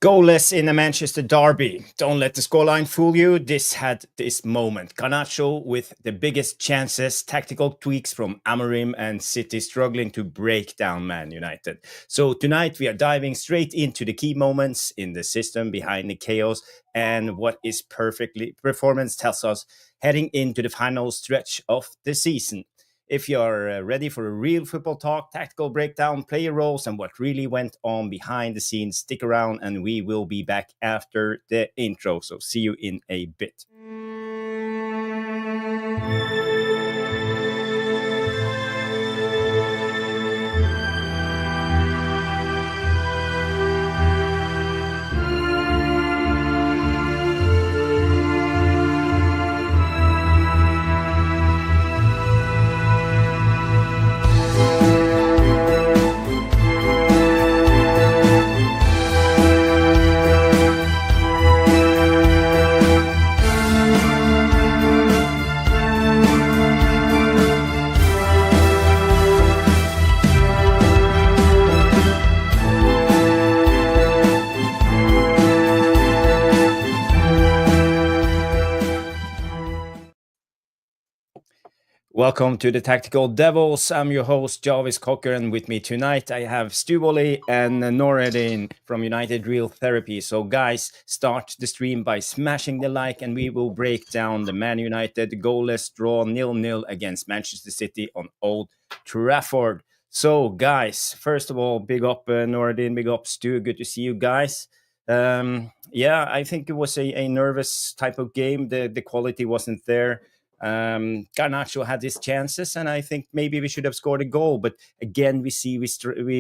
Goalless in a Manchester derby. Don't let the scoreline fool you. This had this moment. Garnacho with the biggest chances, tactical tweaks from Amorim, and City struggling to break down Man United. So tonight we are diving straight into the key moments in the system behind the chaos and what is perfectly performance tells us heading into the final stretch of the season. If you're ready for a real football talk, tactical breakdown, player roles, and what really went on behind the scenes, stick around and we will be back after the intro. So see you in a bit. Welcome to the Tactical Devils. I'm your host, Jarvis Cocker, and with me tonight I have Stu Woolley and Noradin from United Real Therapy. So guys, start the stream by smashing the like and we will break down the Man United goalless draw 0-0 against Manchester City on Old Trafford. So guys, first of all, big up Noradin, big up Stu, good to see you guys. I think it was a nervous type of game. The quality wasn't there. Garnacho had his chances, and I think maybe we should have scored a goal. But again, we see we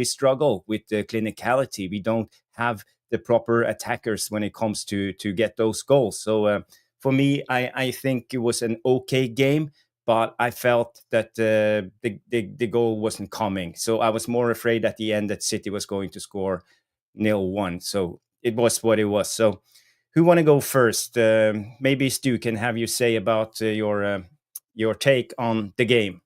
struggle with the clinicality. We don't have the proper attackers when it comes to get those goals. So for me, I think it was an okay game, but I felt that the goal wasn't coming. So I was more afraid at the end that City was going to score 0-1. So it was what it was. So who want to go first? Maybe Stu can have you say about your take on the game.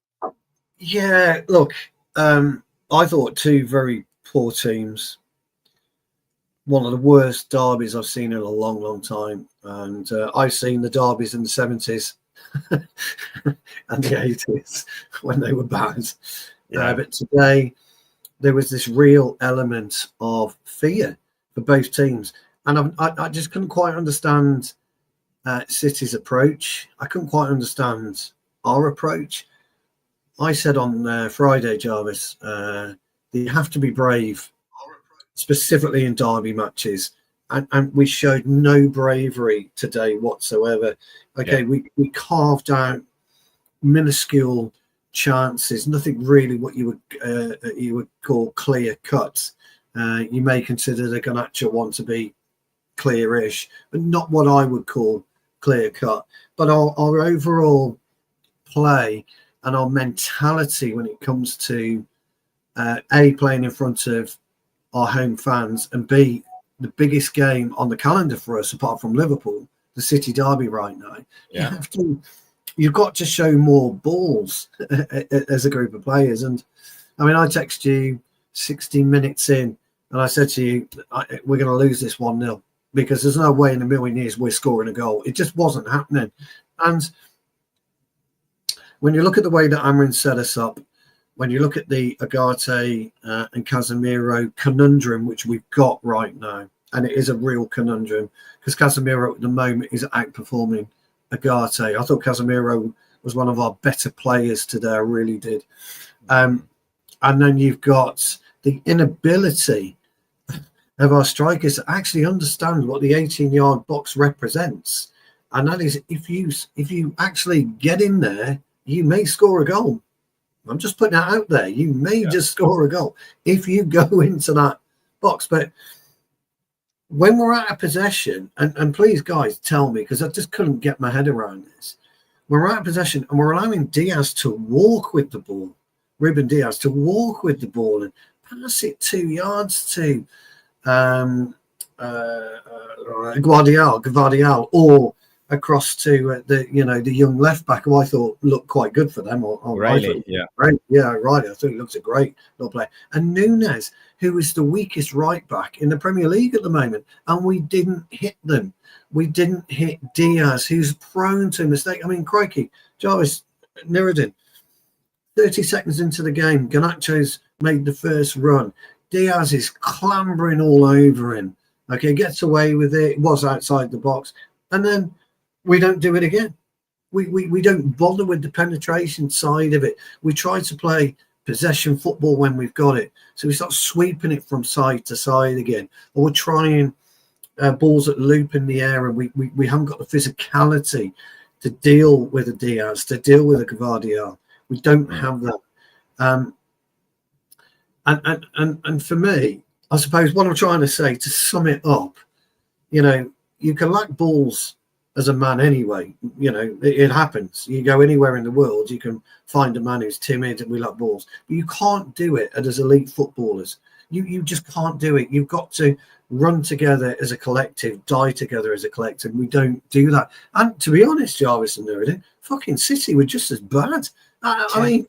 Yeah, look, I thought two very poor teams. One of the worst derbies I've seen in a long, long time. And I've seen the derbies in the 70s and the 80s when they were bad. Yeah. But today, there was this real element of fear for both teams. And I just couldn't quite understand City's approach. I couldn't quite understand our approach. I said on Friday, Jarvis, that you have to be brave, specifically in derby matches. And we showed no bravery today whatsoever. Okay, yeah. We carved out minuscule chances, nothing really what you would call clear cuts. You may consider the Garnacho one to be clearish, but not what I would call clear cut. But our overall play and our mentality when it comes to A, playing in front of our home fans, and B, the biggest game on the calendar for us apart from Liverpool, the City derby right now. Yeah. You've got to show more balls as a group of players. And I mean, I text you 60 minutes in and I said to you, we're going to lose this 1-0. Because there's no way in a million years we're scoring a goal. It just wasn't happening. And when you look at the way that Amorim set us up, when you look at the Ugarte and Casemiro conundrum, which we've got right now, and it is a real conundrum, because Casemiro at the moment is outperforming Ugarte. I thought Casemiro was one of our better players today. I really did. And then you've got the inability of our strikers to actually understand what the 18-yard box represents. And that is, if you actually get in there, you may score a goal. I'm just putting that out there. You may just score a goal if you go into that box. But when we're out of possession, and please, guys, tell me, because I just couldn't get my head around this. We're out of possession and we're allowing Diaz to walk with the ball, Ruben Diaz, to walk with the ball and pass it 2 yards to Gvardiol or across to the young left back, who I thought looked quite good for them. Riley, yeah. Great. Yeah, Riley. I thought he looks a great little player. And Nunes, who is the weakest right back in the Premier League at the moment, and we didn't hit them. We didn't hit Diaz, who's prone to mistake. I mean, crikey, Jarvis, Nuruddin, 30 seconds into the game, Garnacho's made the first run. Diaz is clambering all over him. Okay, gets away with it. It was outside the box. And then we don't do it again. We don't bother with the penetration side of it. We try to play possession football when we've got it. So we start sweeping it from side to side again. Or we're trying balls that loop in the air, and we haven't got the physicality to deal with a Diaz, to deal with a Gvardiol. We don't have that. And for me, I suppose what I'm trying to say, to sum it up, you can lack balls as a man anyway. It happens. You go anywhere in the world, you can find a man who's timid and we lack balls. But you can't do it as elite footballers. You just can't do it. You've got to run together as a collective, die together as a collective. We don't do that. And to be honest, Jarvis and Nuruddin, fucking City were just as bad. I mean,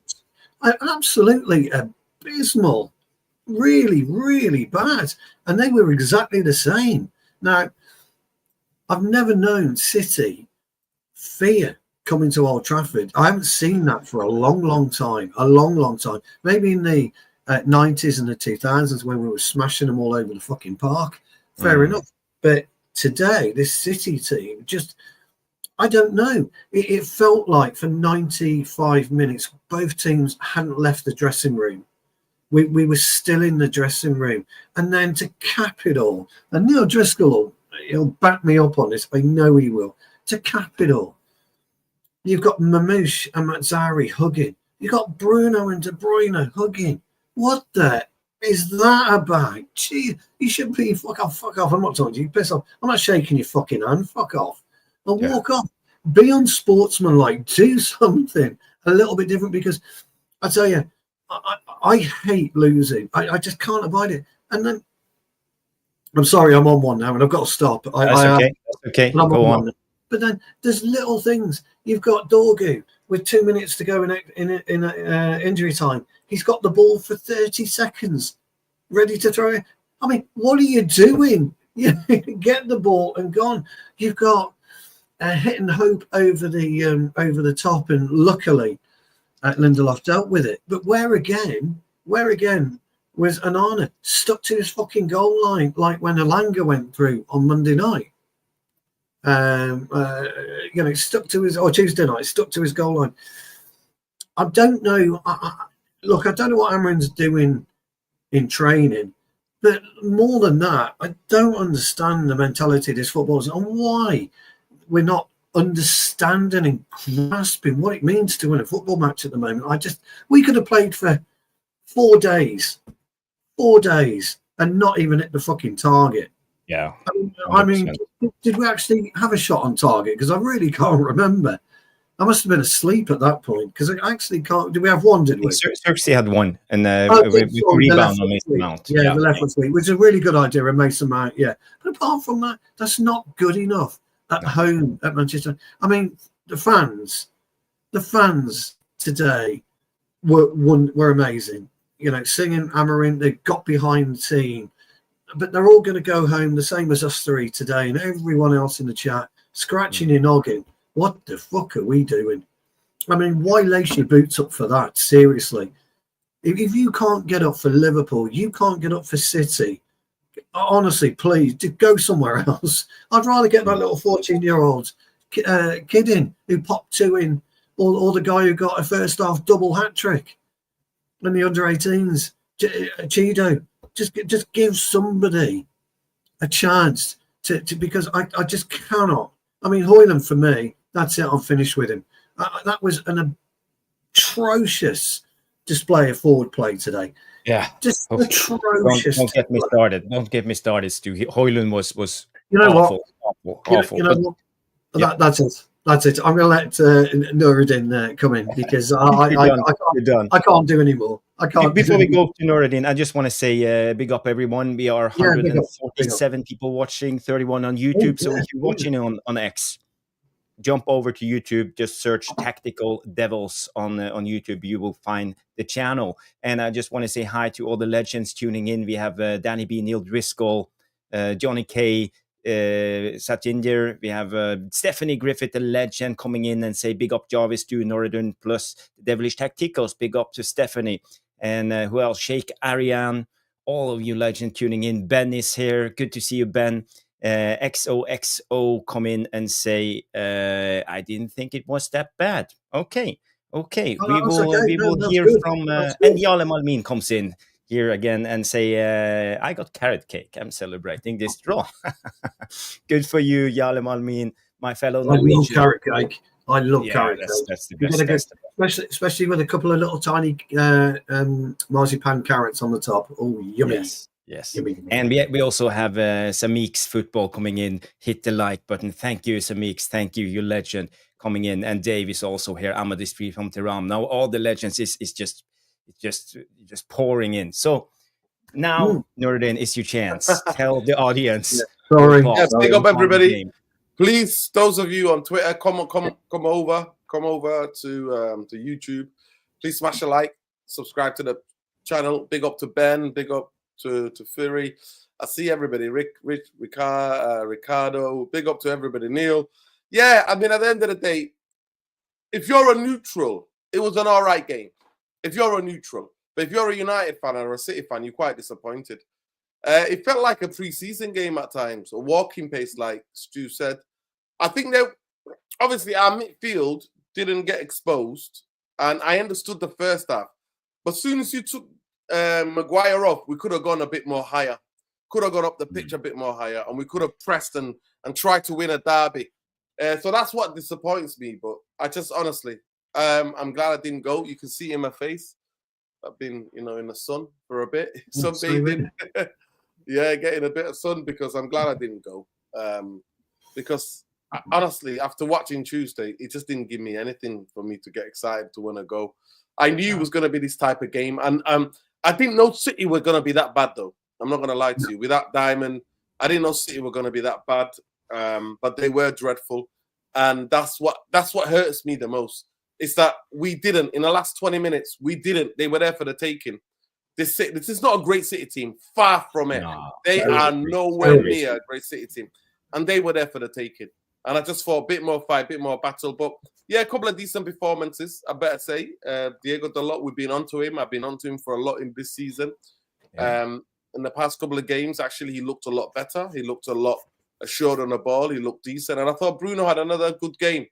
absolutely abysmal. Really, really bad. And they were exactly the same. Now, I've never known City fear coming to Old Trafford. I haven't seen that for a long, long time. A long, long time. Maybe in the 90s and the 2000s when we were smashing them all over the fucking park. Fair enough. But today, this City team just, I don't know. It felt like for 95 minutes, both teams hadn't left the dressing room. We were still in the dressing room. And then to cap it all, and Neil Driscoll, he'll back me up on this. I know he will. To cap it all, you've got Mamouche and Mazzari hugging. You've got Bruno and De Bruyne hugging. What the is that about? Gee, you should be fuck off. I'm not talking to you. Piss off. I'm not shaking your fucking hand. Fuck off. And walk off. Be unsportsmanlike. Do something a little bit different, because I tell you, I hate losing. I just can't abide it. And then I'm sorry, I'm on one now, and I've got to stop. That's okay. That's okay. Go on. But then there's little things. You've got Dorgu with 2 minutes to go in injury time. He's got the ball for 30 seconds, ready to throw it. I mean, what are you doing? You get the ball and gone. You've got hit and hope over the top, and luckily Lindelof dealt with it. But where again was Onana stuck to his fucking goal line, like when Elanga went through on Monday night. Stuck to his, or Tuesday night, stuck to his goal line. I don't know. Look, I don't know what Amorim's doing in training, but more than that, I don't understand the mentality of this footballers and why we're not understanding and grasping what it means to win a football match at the moment. We could have played for 4 days, and not even hit the fucking target. Yeah. I mean, did we actually have a shot on target? Because I really can't remember. I must have been asleep at that point, because I actually can't. Did we have one? Did we? Xerxes had one, and we rebound on Mason Mount. Yeah, the left foot sweep, which is a really good idea. And Mason Mount, yeah. But apart from that, that's not good enough at home at Manchester. I mean, the fans today were amazing. Singing Amorim, they got behind the team. But they're all going to go home the same as us three today, and everyone else in the chat scratching your noggin. What the fuck are we doing? I mean, why lace your boots up for that? Seriously. If you can't get up for Liverpool, you can't get up for City. Honestly, please, go somewhere else. I'd rather get that little 14-year-old kid in who popped 2 in, or the guy who got a first half double hat trick in the under-18s, Cheeto. Just give somebody a chance to because I just cannot. I mean, Højlund, for me, that's it. I'm finished with him. That was an atrocious display of forward play today. Yeah, just atrocious. Don't get me started. Don't get me started, Stu. Højlund was awful. Awful. That's it. That's it. I'm going to let Nuruddin come in, because I can't do any more. I can't. Before we go to Nuruddin, I just want to say big up everyone. We are 147 people watching, 31 on YouTube. So if you're watching on X, jump over to YouTube, just search Tactical Devils on YouTube. You will find the channel. And I just want to say hi to all the legends tuning in. We have Danny B, Neil Driscoll, Johnny K, Satinder. We have Stephanie Griffith, the legend, coming in and say big up Jarvis, Stu, Noradun, plus the Devilish Tacticals. Big up to Stephanie. And who else? Sheikh Ariane. All of you legends tuning in. Ben is here. Good to see you, Ben. XOXO come in and say, I didn't think it was that bad. Okay. Oh, we no, will hear good. from, and Yale Malmin comes in here again and say, I got carrot cake. I'm celebrating this draw. Good for you, Yale Malmin, my fellow Norwegian. I love carrot cake. I love carrot cake. That's the best. Especially with a couple of little tiny marzipan carrots on the top. Oh, yummy. Yes. And we also have Samik's football coming in. Hit the like button. Thank you, Samik's. Thank you, you legend, coming in. And Dave is also here. Amadis Free from Tehran. Now all the legends is just pouring in. So now, Nordin, it's your chance. Tell the audience. Yeah. Sorry. Yes, big up everybody. Please, those of you on Twitter, come over to YouTube. Please smash a like, subscribe to the channel. Big up to Ben. Big up to Fury. I see everybody. Ricardo. Big up to everybody. Neil. Yeah, I mean, at the end of the day, if you're a neutral, it was an all right game. If you're a neutral. But if you're a United fan or a City fan, you're quite disappointed. It felt like a pre-season game at times, a walking pace, like Stu said. I think that obviously our midfield didn't get exposed, and I understood the first half. But as soon as you took Maguire off, we could have gone a bit more higher, could have gone up the pitch a bit more higher, and we could have pressed and tried to win a derby. So that's what disappoints me. But I just honestly, I'm glad I didn't go. You can see in my face, I've been, in the sun for a bit, sunbathing. Yeah, getting a bit of sun because I'm glad I didn't go. Because honestly, after watching Tuesday, it just didn't give me anything for me to get excited to want to go. I knew it was going to be this type of game, and I didn't know City were going to be that bad, though. I'm not going to lie to you. Without Diamond, I didn't know City were going to be that bad, but they were dreadful, and that's what hurts me the most. Is that we didn't, in the last 20 minutes, they were there for the taking. This is not a great City team. Far from it. No, they are nowhere near a great City team. And they were there for the taking. And I just thought a bit more fight, a bit more battle. But yeah, a couple of decent performances, I better say. Diego Dalot, we've been onto him. I've been onto him for a lot in this season. Yeah. In the past couple of games, actually, he looked a lot better. He looked a lot assured on the ball. He looked decent. And I thought Bruno had another good game.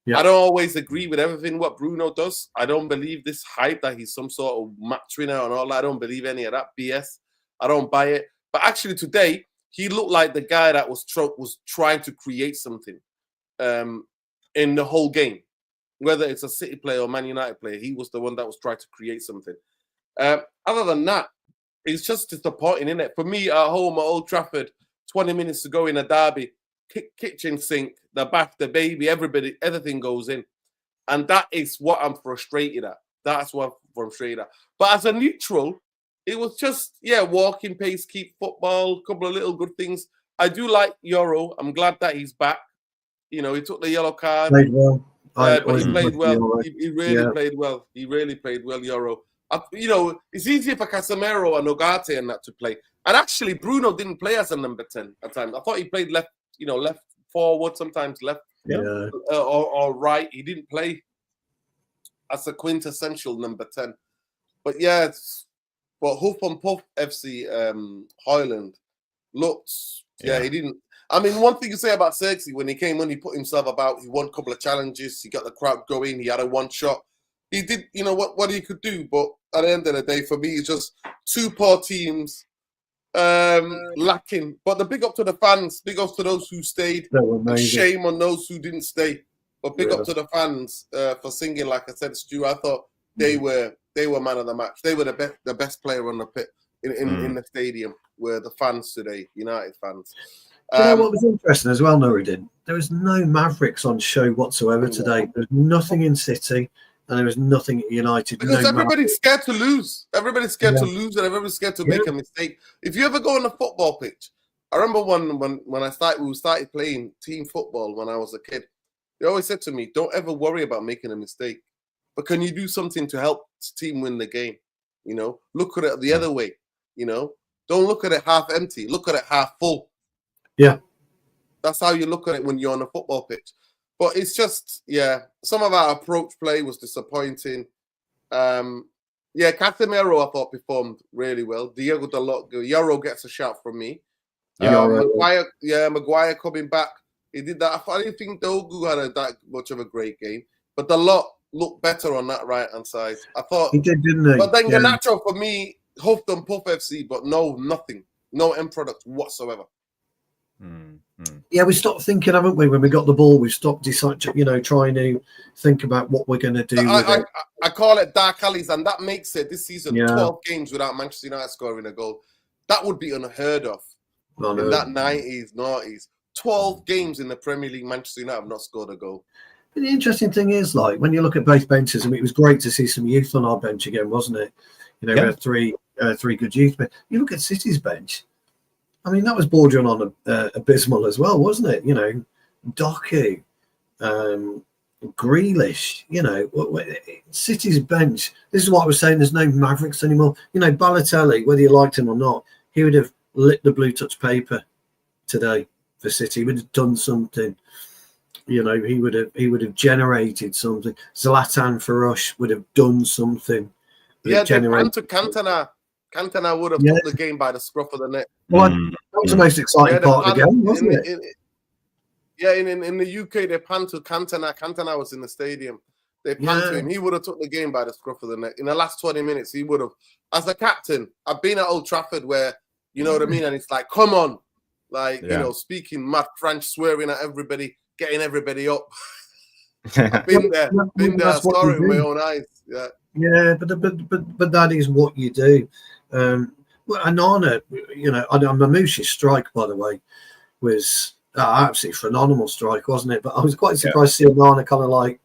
Yeah. I don't always agree with everything what Bruno does. I don't believe this hype that he's some sort of match winner and all that. I don't believe any of that BS. I don't buy it. But actually today, he looked like the guy that was trying to create something in the whole game. Whether it's a City player or Man United player, he was the one that was trying to create something. Other than that, it's just disappointing, isn't it? For me, at home at Old Trafford, 20 minutes to go in a derby, kitchen sink, the bath, the baby, everything goes in. And that is what I'm frustrated at. That's what I'm frustrated at. But as a neutral, it was just, walking pace, keep football, a couple of little good things. I do like Yoro. I'm glad that he's back. He took the yellow card. Played well. But he played well. He really played well. He really played well, Yoro. It's easier for Casemiro and Ogate and that to play. And actually, Bruno didn't play as a number 10 at times. I thought he played left, left forward, sometimes left or right. He didn't play as a quintessential number 10. But yeah, but Huff and Puff FC Højlund looked, he didn't. I mean, one thing you say about Xerxes, when he came on, he put himself about, he won a couple of challenges, he got the crowd going, he had a one shot. He did, what he could do. But at the end of the day, for me, it's just two poor teams lacking. But the big up to the fans, big up to those who stayed. Shame on those who didn't stay. But big up to the fans for singing, like I said, Stu. I thought they were man of the match. They were the best player on the pit in the stadium. Were the fans today, United fans. Do you know what was interesting as well, Nuruddin? There was no Mavericks on show whatsoever today. There's nothing in City. And there was nothing at United. Because everybody's scared to lose. Everybody's scared to lose and everybody's scared to make a mistake. If you ever go on a football pitch I remember when we started playing team football when I was a kid. They always said to me, "Don't ever worry about making a mistake, but can you do something to help the team win the game? You know, look at it the other way. You know, don't look at it half empty. Look at it half full." Yeah, that's how you look at it when you're on a football pitch. But it's just, some of our approach play was disappointing. Casemiro I thought performed really well. Diego Dalot, Yoro gets a shout from me. Maguire coming back. He did that. I didn't think Dogu had that much of a great game, but Dalot looked better on that right-hand side. I thought he did, didn't he? But then Garnacho for me, huffed and puff FC, but nothing, no end product whatsoever. Yeah, we stopped thinking, haven't we? When we got the ball, we stopped trying to think about what we're going to do with it. I call it dark alleys, and that makes it this season 12 games without Manchester United scoring a goal. That would be unheard of in that 90s, noughties. 12 games in the Premier League, Manchester United have not scored a goal. But the interesting thing is, like, when you look at both benches, I mean, it was great to see some youth on our bench again, wasn't it? You know, we had three good youth. But you look at City's bench. I mean, that was bordering on abysmal as well, wasn't it? You know, Doku, Grealish, you know, City's bench. This is what I was saying. There's no Mavericks anymore. You know, Balotelli, whether you liked him or not, he would have lit the blue touch paper today for City. He would have done something. You know, he would have generated something. Zlatan for us would have done something. Yeah, they ran to Cantona. Cantona would have took the game by the scruff of the neck. Well, that was the most exciting part of the game, wasn't it? In the UK, they panned to Cantona. Cantona was in the stadium. They panned to him. He would have took the game by the scruff of the neck. In the last 20 minutes, he would have. As a captain, I've been at Old Trafford where, you know what I mean? And it's like, come on. Like, you know, speaking mad French, swearing at everybody, getting everybody up. I've been there. I saw it with my own eyes. Yeah. Yeah, but that is what you do. Anana, you know, Mamouche's strike, by the way, was absolutely phenomenal strike, wasn't it? But I was quite surprised to see Anana kind of like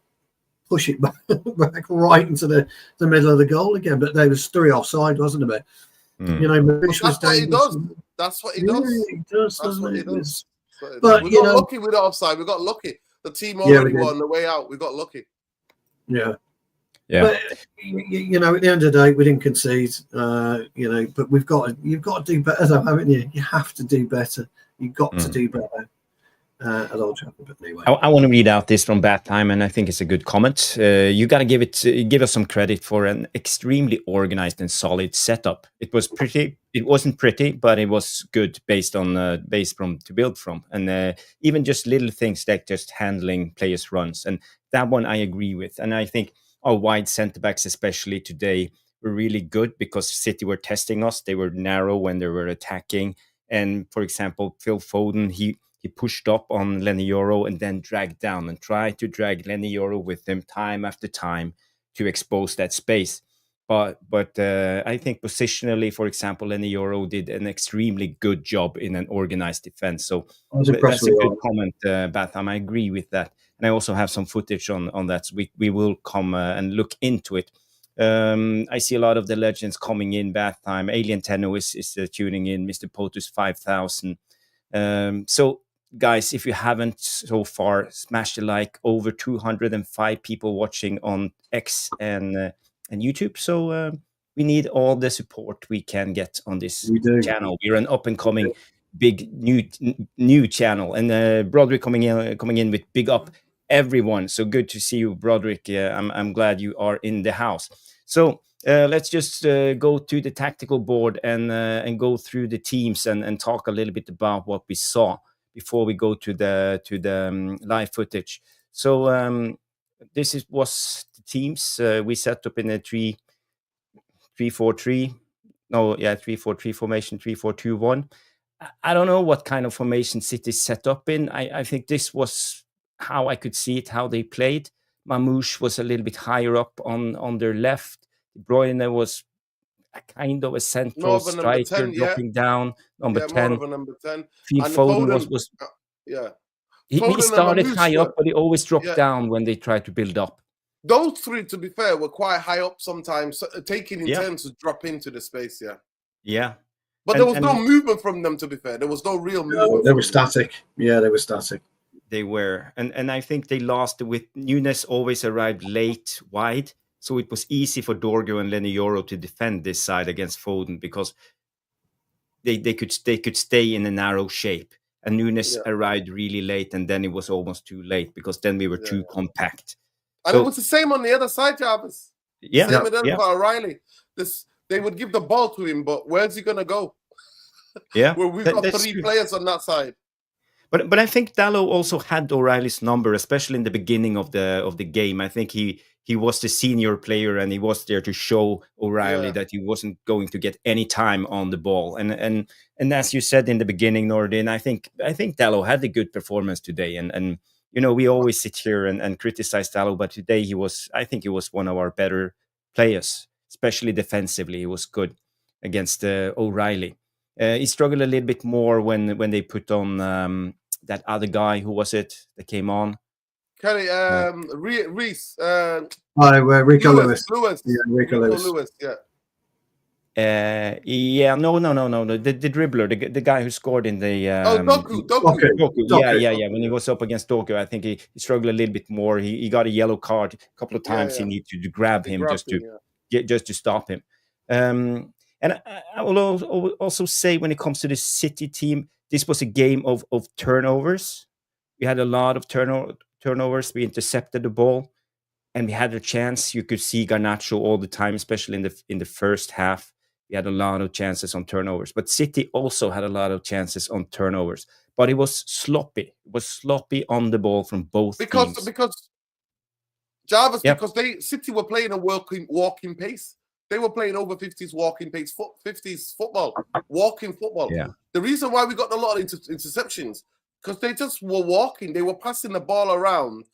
push it back right into the middle of the goal again. But there was 3 offside, wasn't it? You know, Mamouche was doing. That's what he does. Yeah, he does. That's what he does. But we got lucky with the offside. We got lucky. The team already won the way out. We got lucky. Yeah. Yeah, but you know, at the end of the day, we didn't concede. You know, but you've got to do better, though, haven't you? You have to do better. You've got to do better at Old Trafford. But anyway, I want to read out this from Bad Time, and I think it's a good comment. You got to give us some credit for an extremely organized and solid setup. It was pretty. It wasn't pretty, but it was good based on to build from, and even just little things like just handling players' runs, and that one I agree with, and I think. Our wide centre backs, especially today, were really good because City were testing us. They were narrow when they were attacking. And for example, Phil Foden, he pushed up on Leny Yoro and then dragged down and tried to drag Leny Yoro with him time after time to expose that space. But I think positionally, for example, Leny Yoro did an extremely good job in an organized defense. So that's a good comment, Batham. I agree with that. And I also have some footage on that. So we will come and look into it. I see a lot of the legends coming in bath time. Alien Tenno is tuning in. Mr. Potus 5000. So, guys, if you haven't so far, smash the like. Over 205 people watching on X and YouTube. So we need all the support we can get on this channel. We're an up and coming big new channel, and Broderick coming in with big up. Everyone, so good to see you, Broderick. I'm glad you are in the house. So let's just go to the tactical board and go through the teams and talk a little bit about what we saw before we go to the live footage. So this was the teams we set up in a 3-4-3. No, yeah, 3-4-3 formation, 3-4-2-1. I don't know what kind of formation City set up in. I think this was how I could see it, how they played. Mamouche was a little bit higher up on their left. De Bruyne was a kind of a central striker 10, dropping down. Number 10. More of a number 10. Phil Foden was he started high up, but he always dropped down when they tried to build up. Those 3, to be fair, were quite high up sometimes, taking in turns to drop into the space, Yeah. But there was no movement from them, to be fair. There was no real movement. No, they were static. Yeah, they were static. They were. And I think they lost with Nunes always arrived late wide. So it was easy for Dorgo and Leny Yoro to defend this side against Foden because they could stay in a narrow shape. And Nunes arrived really late, and then it was almost too late because then we were too compact. And it was the same on the other side, Jarvis. Yeah. Same with for O'Reilly. They would give the ball to him, but where's he gonna go? Yeah. Well, we've got three players on that side. But I think Dalot also had O'Reilly's number, especially in the beginning of the game. I think he was the senior player, and he was there to show O'Reilly that he wasn't going to get any time on the ball. And as you said in the beginning, Nordin, I think Dalot had a good performance today. And you know, we always sit here and criticize Dalot, but today I think he was one of our better players, especially defensively. He was good against O'Reilly. He struggled a little bit more when they put on that other guy. Who was it that came on? Kenny, Reese. Rico Lewis. Yeah, Rico Lewis. Yeah. No. The dribbler, the guy who scored in the Doku. Yeah. When he was up against Doku, I think he struggled a little bit more. He got a yellow card a couple of times. He needed to grab him just to stop him. And I will also say, when it comes to the City team, this was a game of turnovers. We had a lot of turnovers. We intercepted the ball, and we had a chance. You could see Garnacho all the time, especially in the first half. We had a lot of chances on turnovers. But City also had a lot of chances on turnovers. But it was sloppy. It was sloppy on the ball from both teams. Because Jarvis, because City were playing a walking pace. They were playing over 50s walking pace, 50s football, walking football. Yeah. The reason why we got a lot of interceptions, because they just were walking. They were passing the ball around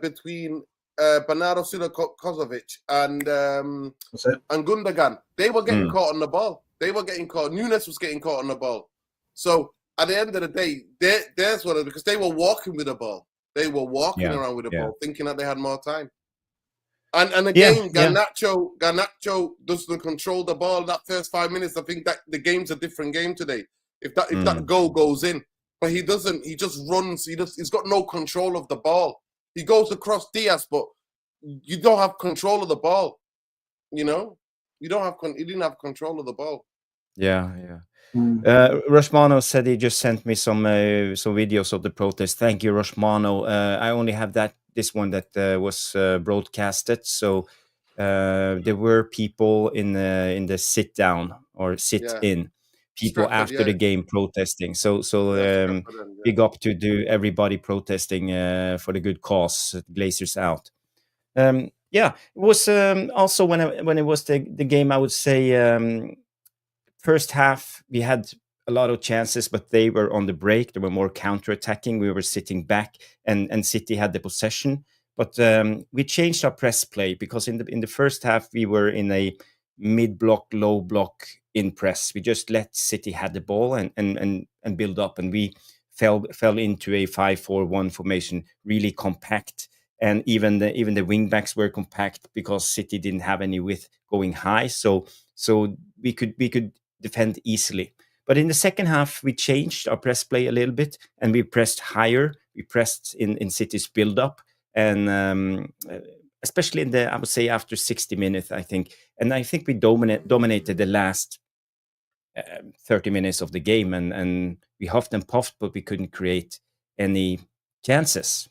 between Bernardo Silva Kozovic and Gundogan. They were getting caught on the ball. They were getting caught. Nunes was getting caught on the ball. So at the end of the day, there's one, because they were walking with the ball. They were walking around with the ball, thinking that they had more time. And again, Garnacho doesn't control the ball that first 5 minutes. I think that the game's a different game today. If that goal goes in, but he doesn't. He just runs. He's got no control of the ball. He goes across Diaz, but you don't have control of the ball. You know, you don't have. He didn't have control of the ball. Yeah. Roshmano said he just sent me some videos of the protest. Thank you, Roshmano. I only have this one that was broadcasted. So there were people in the sit down or sit in, people Stratford, after the game protesting. So big up to everybody protesting for the good cause. Glazers out. It was also when it was the game, I would say. First half, we had a lot of chances, but they were on the break. They were more counter-attacking. We were sitting back, and City had the possession. But we changed our press play, because in the first half, we were in a mid-block, low-block in press. We just let City have the ball and build up, and we fell into a 5-4-1 formation, really compact. And even the wing-backs were compact, because City didn't have any width going high. So we could defend easily. But in the second half, we changed our press play a little bit, and we pressed higher. We pressed in City's build-up, and especially I would say after 60 minutes, I think. And I think we dominated the last 30 minutes of the game, and we huffed and puffed, but we couldn't create any chances.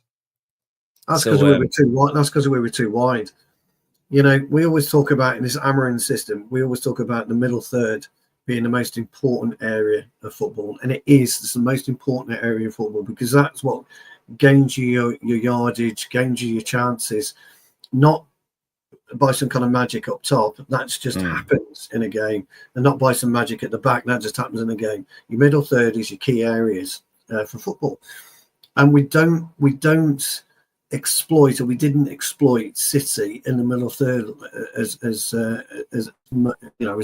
That's because we were too wide. That's because we were too wide. You know, we always talk about, in this Amorim system, we always talk about the middle third being the most important area of football. And it's the most important area of football, because that's what gains you your yardage, gains you your chances, not by some kind of magic up top. That just happens in a game, and not by some magic at the back. That just happens in a game. Your middle third is your key areas for football. And we don't exploit, or we didn't exploit City in the middle third as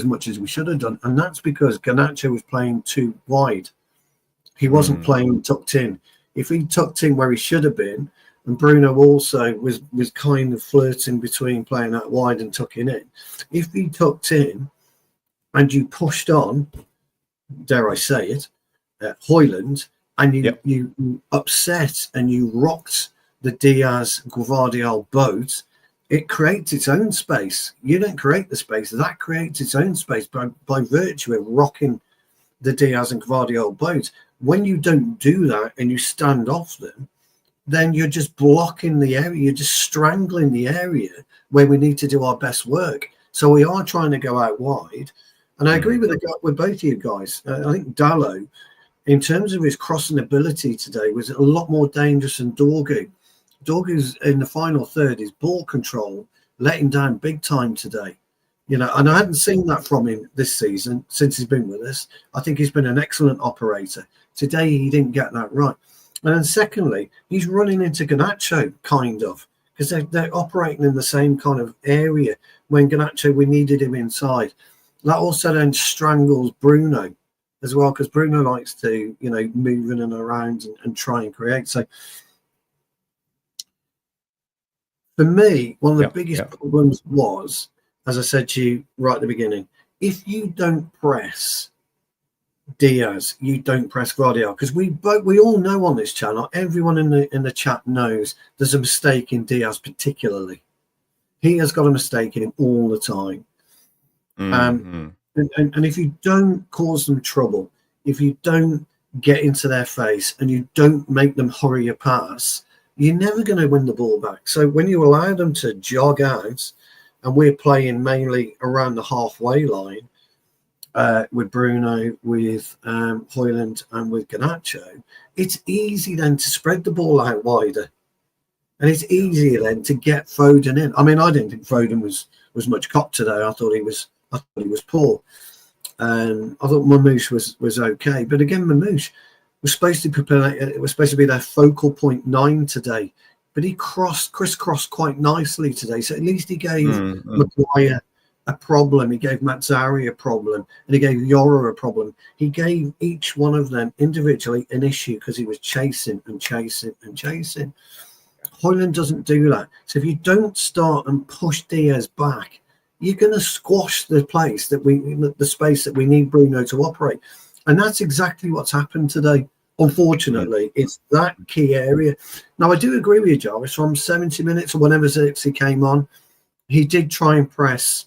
much as we should have done, and that's because Garnacho was playing too wide. He wasn't playing tucked in. If he tucked in where he should have been, and Bruno also was kind of flirting between playing that wide and tucking in. If he tucked in and you pushed on, dare I say it, Højlund, and you upset and you rocked the Diaz-Gvardiol boat, it creates its own space. You don't create the space. That creates its own space by virtue of rocking the Diaz and Gvardiol boat. When you don't do that and you stand off them, then you're just blocking the area. You're just strangling the area where we need to do our best work. So we are trying to go out wide. And I agree with both of you guys. I think Dalot, in terms of his crossing ability today, was a lot more dangerous than Dorgu. Dorgu's in the final third, his ball control let him down big time today. And I hadn't seen that from him this season since he's been with us. I think he's been an excellent operator. Today, he didn't get that right. And then secondly, he's running into Garnacho, kind of, because they're operating in the same kind of area. When Garnacho, we needed him inside. That also then strangles Bruno as well, because Bruno likes to, move in and around and try and create. So for me, one of the biggest problems was, as I said to you right at the beginning, if you don't press Diaz, you don't press Gvardiol, because we all know on this channel, everyone in the chat knows there's a mistake in Diaz particularly. He has got a mistake in him all the time. And if you don't cause them trouble, if you don't get into their face and you don't make them hurry your pass, you're never going to win the ball back. So when you allow them to jog out, and we're playing mainly around the halfway line with Bruno, with Højlund, and with Garnacho, it's easy then to spread the ball out wider. And it's easier then to get Foden in. I mean, I didn't think Foden was much cop today. I thought he was poor. I thought Mamouche was okay. But again, Mamouche was supposed to be their focal point 9 today. But he crisscrossed quite nicely today. So at least he gave Maguire a problem. He gave Mazzari a problem. And he gave Yoro a problem. He gave each one of them individually an issue because he was chasing and chasing and chasing. Højlund doesn't do that. So if you don't start and push Diaz back, you're going to squash the space that we need Bruno to operate. And that's exactly what's happened today. Unfortunately, it's that key area. Now, I do agree with you, Jarvis, from 70 minutes or whenever he came on, he did try and press.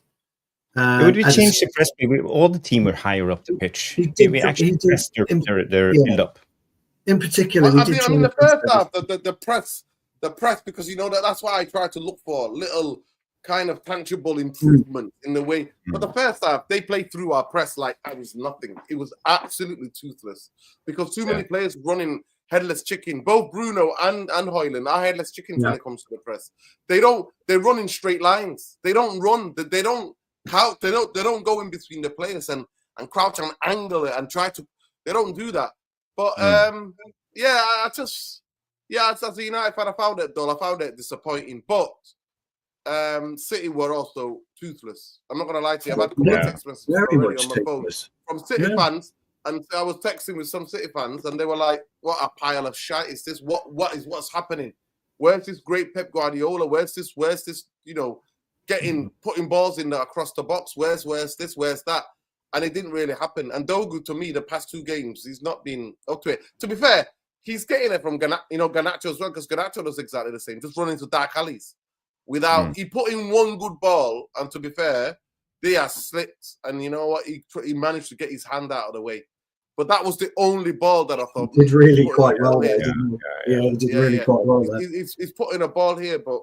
Would we change the press? All the team were higher up the pitch. We actually pressed their build up. In particular, the first half, the press, because that's why I try to look for little kind of tangible improvement in the way. But the first half, they played through our press like it was nothing. It was absolutely toothless because too many players running headless chicken. Both Bruno and Højlund are headless chickens when it comes to the press. They run in straight lines. They don't run. They don't count. They don't go in between the players and crouch and angle it and try to. They don't do that. But as a United fan, I found it dull. I found it disappointing. But City were also toothless. I'm not going to lie to you. I've had a couple of text messages already on my phone from City fans, and I was texting with some City fans, and they were like, "What a pile of shit is this? What's happening? Where's this great Pep Guardiola? Where's this? Putting balls in across the box? Where's this? Where's that?" And it didn't really happen. And Dogu, to me, the past 2 games, he's not been up to it. To be fair, he's getting it from Garnacho as well, because Garnacho does exactly the same, just running into dark alleys. He put in one good ball, and to be fair, Diaz slipped, and you know what? He managed to get his hand out of the way. But that was the only ball that I thought he did really quite well there, didn't he? Yeah, he did really quite well there. He's putting a ball here, but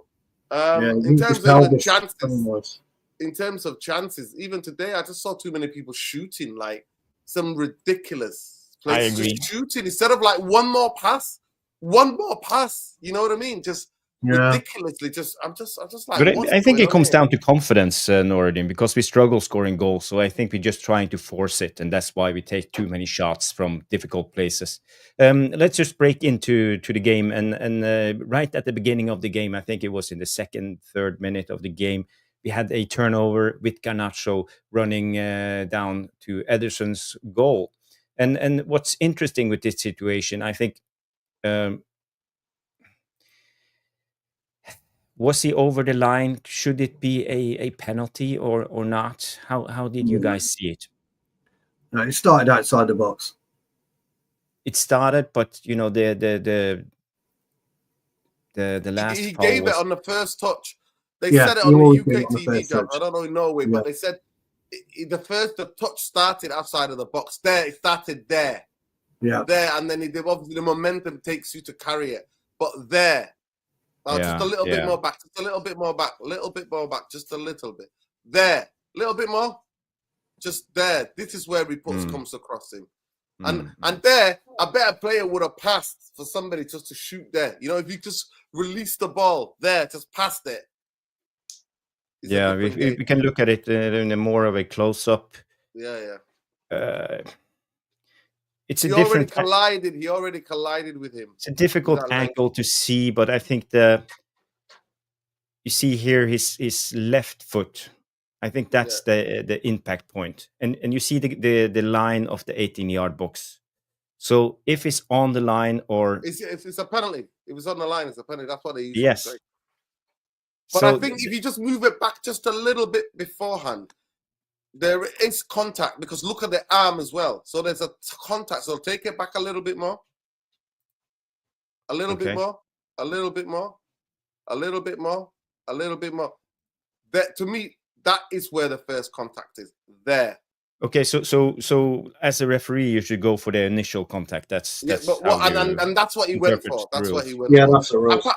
in terms of the chances, in terms of chances, even today, I just saw too many people shooting like some ridiculous places. I agree. Just shooting instead of like one more pass. You know what I mean? Just ridiculously. I'm just like. But I think it comes down to confidence, Noradin, because we struggle scoring goals. So I think we're just trying to force it, and that's why we take too many shots from difficult places. Let's just break into the game, and right at the beginning of the game, I think it was in the second, third minute of the game, we had a turnover with Garnacho running down to Ederson's goal. And what's interesting with this situation, I think. Was he over the line? Should it be a penalty or not? How did you guys see it? No, it started outside the box. It started, but the last He foul gave was, it on the first touch. They Yeah, said it you on the always UK do it on the TV, first John. touch. I don't know in Norway, Yeah. but they said the touch started outside of the box. There, it started there. Yeah. There, and then obviously the momentum takes you to carry it. But there, just a little bit more back, just a little bit more back, a little bit more back, just a little bit. There, a little bit more, just there. This is where he comes across him. And there, a better player would have passed for somebody just to shoot there. If you just release the ball there, just past it. we can look at it in a more of a close-up. Yeah. It's a He different. He already collided with him. It's a difficult angle to see, but I think you see here his left foot. I think that's the impact point, and you see the line of the 18-yard box. So if it's on the line or it's a penalty. If it's on the line, it's a penalty. That's what they usually say. But so I think if you just move it back just a little bit beforehand, there is contact because look at the arm as well. So there's a contact. So take it back a little bit more. A little bit more. A little bit more. A little bit more. A little bit more. That to me, that is where the first contact is. There. Okay, so as a referee, you should go for the initial contact. That's and that's what he went for. That's what he went for. That's the rules.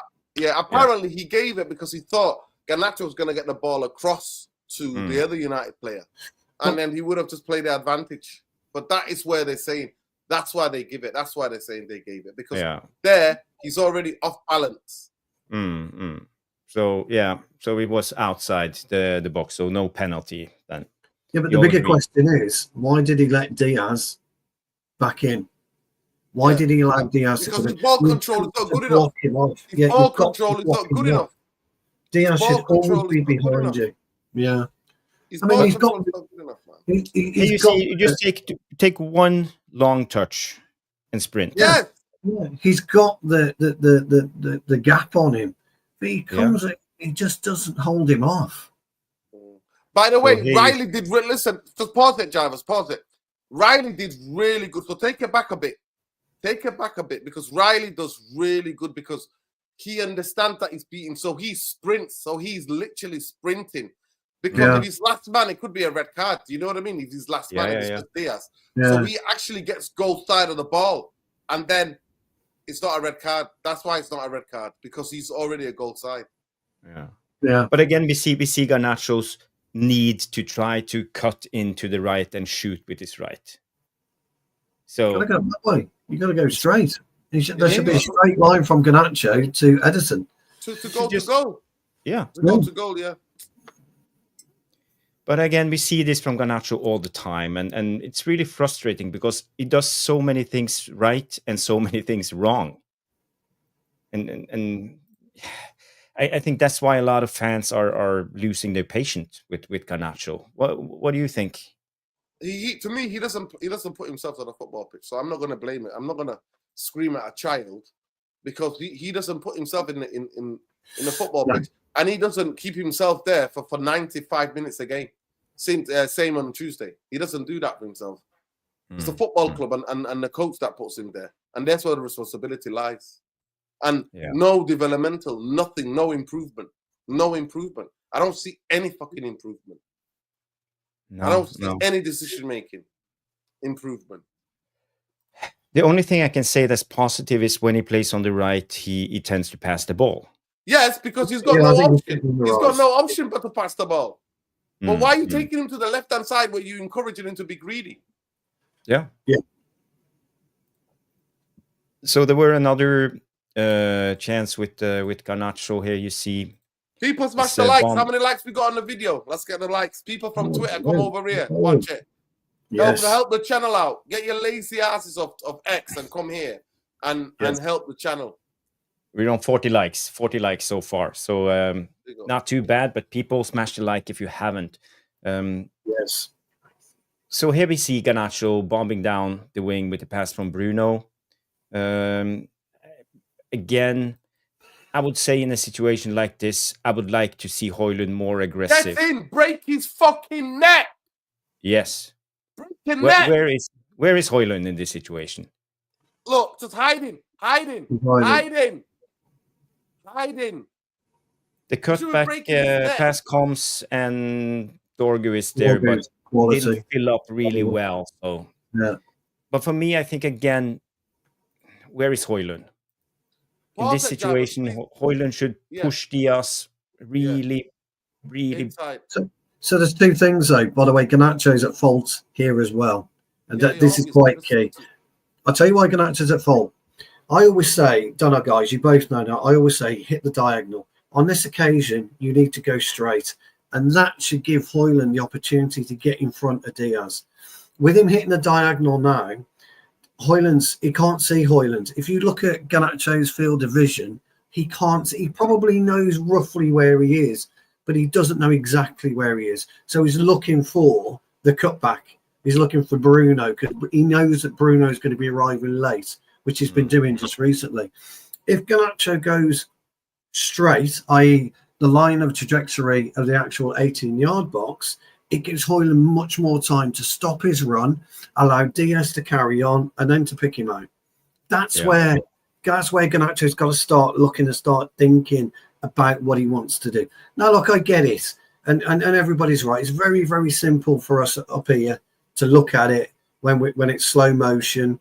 Apparently he gave it because he thought Garnacho was going to get the ball across to the other United player, and then he would have just played the advantage. But that is where they're saying that's why they give it. That's why they're saying they gave it because there he's already off balance. So it was outside the box, so no penalty then. Yeah, but the bigger question is, why did he let Diaz back in? Why did he allow Diaz because to his ball control is not good enough. His ball control is not good enough. Diaz should always be behind you. Yeah. His ball control is not good enough, man. You just take one long touch and sprint. Yeah. He's got the gap on him. But he comes, he just doesn't hold him off. By the way, Riley did listen. Just pause it, Jarvis. Pause it. Riley did really good. So take it back a bit. Take it back a bit because Riley does really good because he understands that he's beaten. So he sprints. So he's literally sprinting. Because if he's last man, it could be a red card. Do you know what I mean? If he's last man, it's just Diaz. So he actually gets goal side of the ball. And then it's not a red card. That's why it's not a red card. Because he's already a goal side. Yeah. But again, we see Garnacho's need to try to cut into the right and shoot with his right. So you gotta go that way. You gotta go straight. There should be a straight line from Garnacho to Edison. To goal. Yeah. To goal, yeah. But again, we see this from Garnacho all the time, and it's really frustrating because he does so many things right and so many things wrong. And I think that's why a lot of fans are losing their patience with Garnacho. What do you think? To me, he doesn't put himself on a football pitch, so I'm not going to blame it. I'm not going to scream at a child because he doesn't put himself in the football pitch, and he doesn't keep himself there for 95 minutes a game. Same on Tuesday. He doesn't do that for himself. It's the football club and the coach that puts him there, and that's where the responsibility lies. And no developmental, nothing, no improvement. I don't see any fucking improvement. I don't see any decision-making improvement. The only thing I can say that's positive is when he plays on the right, he tends to pass the ball. Yes, because he's got no option. He's got no option but to pass the ball. But why are you taking him to the left-hand side where you're encouraging him to be greedy? Yeah. So there were another chance with Garnacho here. You see, people smash the likes. How many likes we got on the video? Let's get the likes. People from Twitter, come over here, watch it. Help the channel out. Get your lazy asses of X and come here and help the channel. We're on 40 likes so far. So not too bad, but people smash the like if you haven't. Yes. So here we see Garnacho bombing down the wing with the pass from Bruno. Again, I would say in a situation like this, I would like to see Højlund more aggressive. Get in, break his fucking neck. Yes. Where is Højlund in this situation? Look, just hiding. The cutback pass comes and Dorgu is there, but didn't fill up really well. So, yeah. But for me, I think again, where is Højlund? In this situation, Højlund should push Diaz really. So there's two things though. By the way, Garnacho's at fault here as well, and this is quite key. I'll tell you why Garnacho's at fault. I always say, don't know, guys, you both know now. I always say hit the diagonal. On this occasion, you need to go straight, and that should give Højlund the opportunity to get in front of Diaz. With him hitting the diagonal now, he can't see Højlund. If you look at Garnacho's field of vision, he probably knows roughly where he is, but he doesn't know exactly where he is. So he's looking for the cutback. He's looking for Bruno, because he knows that Bruno is going to be arriving late, which he's been doing just recently. If Garnacho goes straight, i.e. the line of trajectory of the actual 18-yard box, it gives Højlund much more time to stop his run, allow Diaz to carry on, and then to pick him out. That's where Garnacho's got to start looking and start thinking about what he wants to do. Now, look, I get it, and everybody's right. It's very, very simple for us up here to look at it when it's slow motion,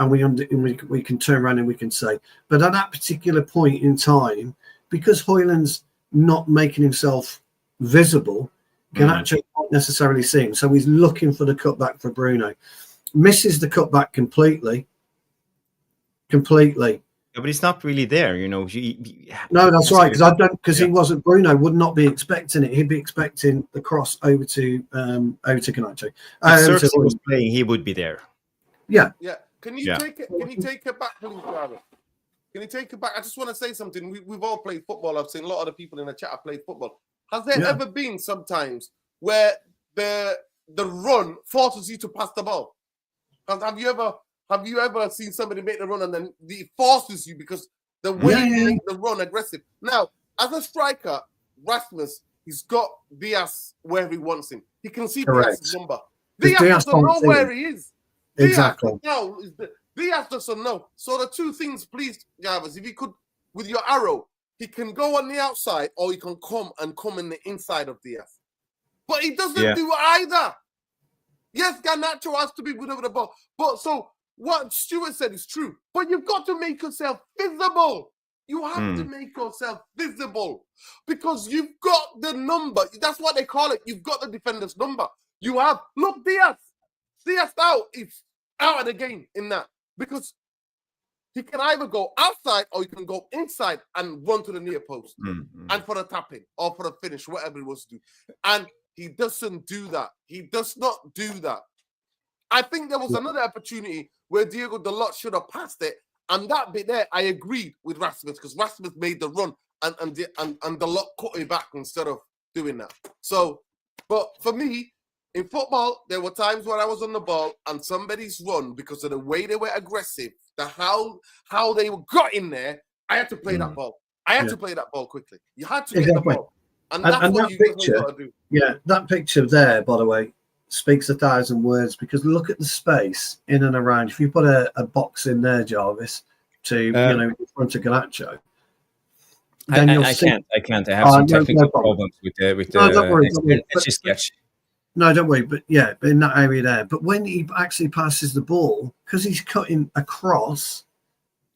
and we can turn around and we can say. But at that particular point in time, because Højlund's not making himself visible, Garnacho can't necessarily see him. So he's looking for the cutback for Bruno. Misses the cutback completely. Yeah, but he's not really there, you know. No, that's right. Because he wasn't. Bruno would not be expecting it. He'd be expecting the cross over to Garnacho. If Xerxes was playing, he would be there. Yeah. Yeah. Can you take it? Can you take it back, please, Travis? Can you take it back? I just want to say something. We've all played football. I've seen a lot of the people in the chat have played football. Has there ever been sometimes where the run forces you to pass the ball? Have you ever seen somebody make the run and then it forces you because the way you make the run aggressive? Now, as a striker, Rasmus, he's got Diaz where he wants him. He can see Diaz's number. Diaz doesn't know where he is. Exactly. Diaz doesn't know. So the two things, please, Jarvis, if you could, with your arrow, he can go on the outside or he can come in the inside of Diaz. But he doesn't do either. Yes, Garnacho has to be good over the ball. But so what Stuart said is true. But you've got to make yourself visible. You have to make yourself visible because you've got the number. That's what they call it. You've got the defender's number. You have, look, Diaz now is out of the game in that because he can either go outside or he can go inside and run to the near post and for the tapping or for the finish, whatever he wants to do. And he doesn't do that. He does not do that. I think there was another opportunity where Diego Dalot should have passed it. And that bit there, I agreed with Rasmus because Rasmus made the run and Dalot cut it back instead of doing that. So, but for me, in football, there were times when I was on the ball and somebody's run because of the way they were aggressive, how they got in there, I had to play that ball. I had to play that ball quickly. You had to get the ball. And that's what you got to do. Yeah, that picture there, by the way, speaks 1,000 words because look at the space in and around. If you put a box in there, Jarvis, in front of Garnacho, then I can't. I have some technical problems with the sketch. No, don't worry. But yeah, in that area there. But when he actually passes the ball, because he's cutting across,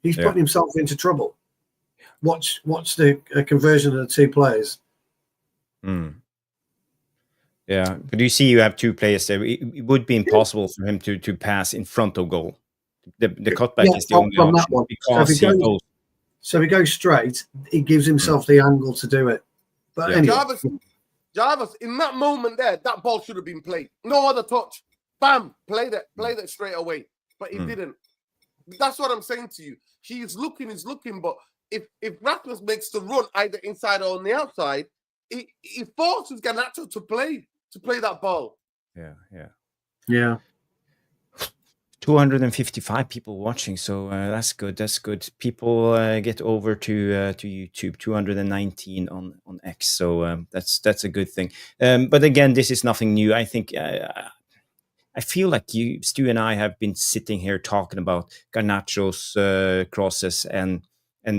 he's putting himself into trouble. Watch the conversion of the two players. Yeah, but you see, you have two players there. It would be impossible for him to pass in front of goal. The cutback is the only option because So if he goes straight, he gives himself the angle to do it. But anyway. Jarvis, in that moment there, that ball should have been played. No other touch. Bam, played it straight away. But he didn't. That's what I'm saying to you. He's looking, but if Rasmus makes the run either inside or on the outside, he forces Garnacho to play that ball. Yeah. 255 people watching, so that's good. People get over to YouTube. 219 on X, so that's a good thing. But again, this is nothing new. I think I feel like Stu and I have been sitting here talking about Garnacho's crosses and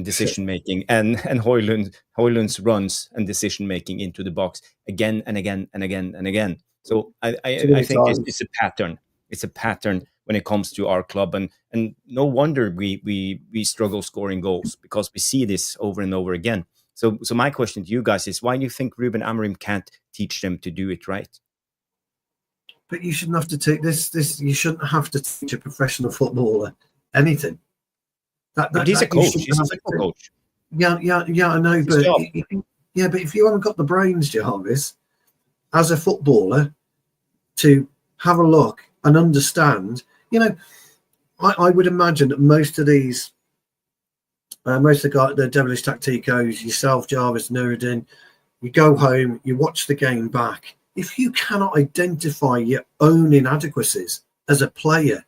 decision making, and Højlund's runs and decision making into the box again and again and again and again. So I think it's a pattern. It's a pattern when it comes to our club, and no wonder we struggle scoring goals, because we see this over and over again. So my question to you guys is, why do you think Ruben Amorim can't teach them to do it right? But you shouldn't have to take this. You shouldn't have to teach a professional footballer anything. But he's a coach. He's a football coach. Yeah, I know. But but if you haven't got the brains, Jarvis, as a footballer, to have a look and understand, I would imagine that most of these, most of the devilish tacticos, yourself, Jarvis, Nuruddin, you go home, you watch the game back. If you cannot identify your own inadequacies as a player,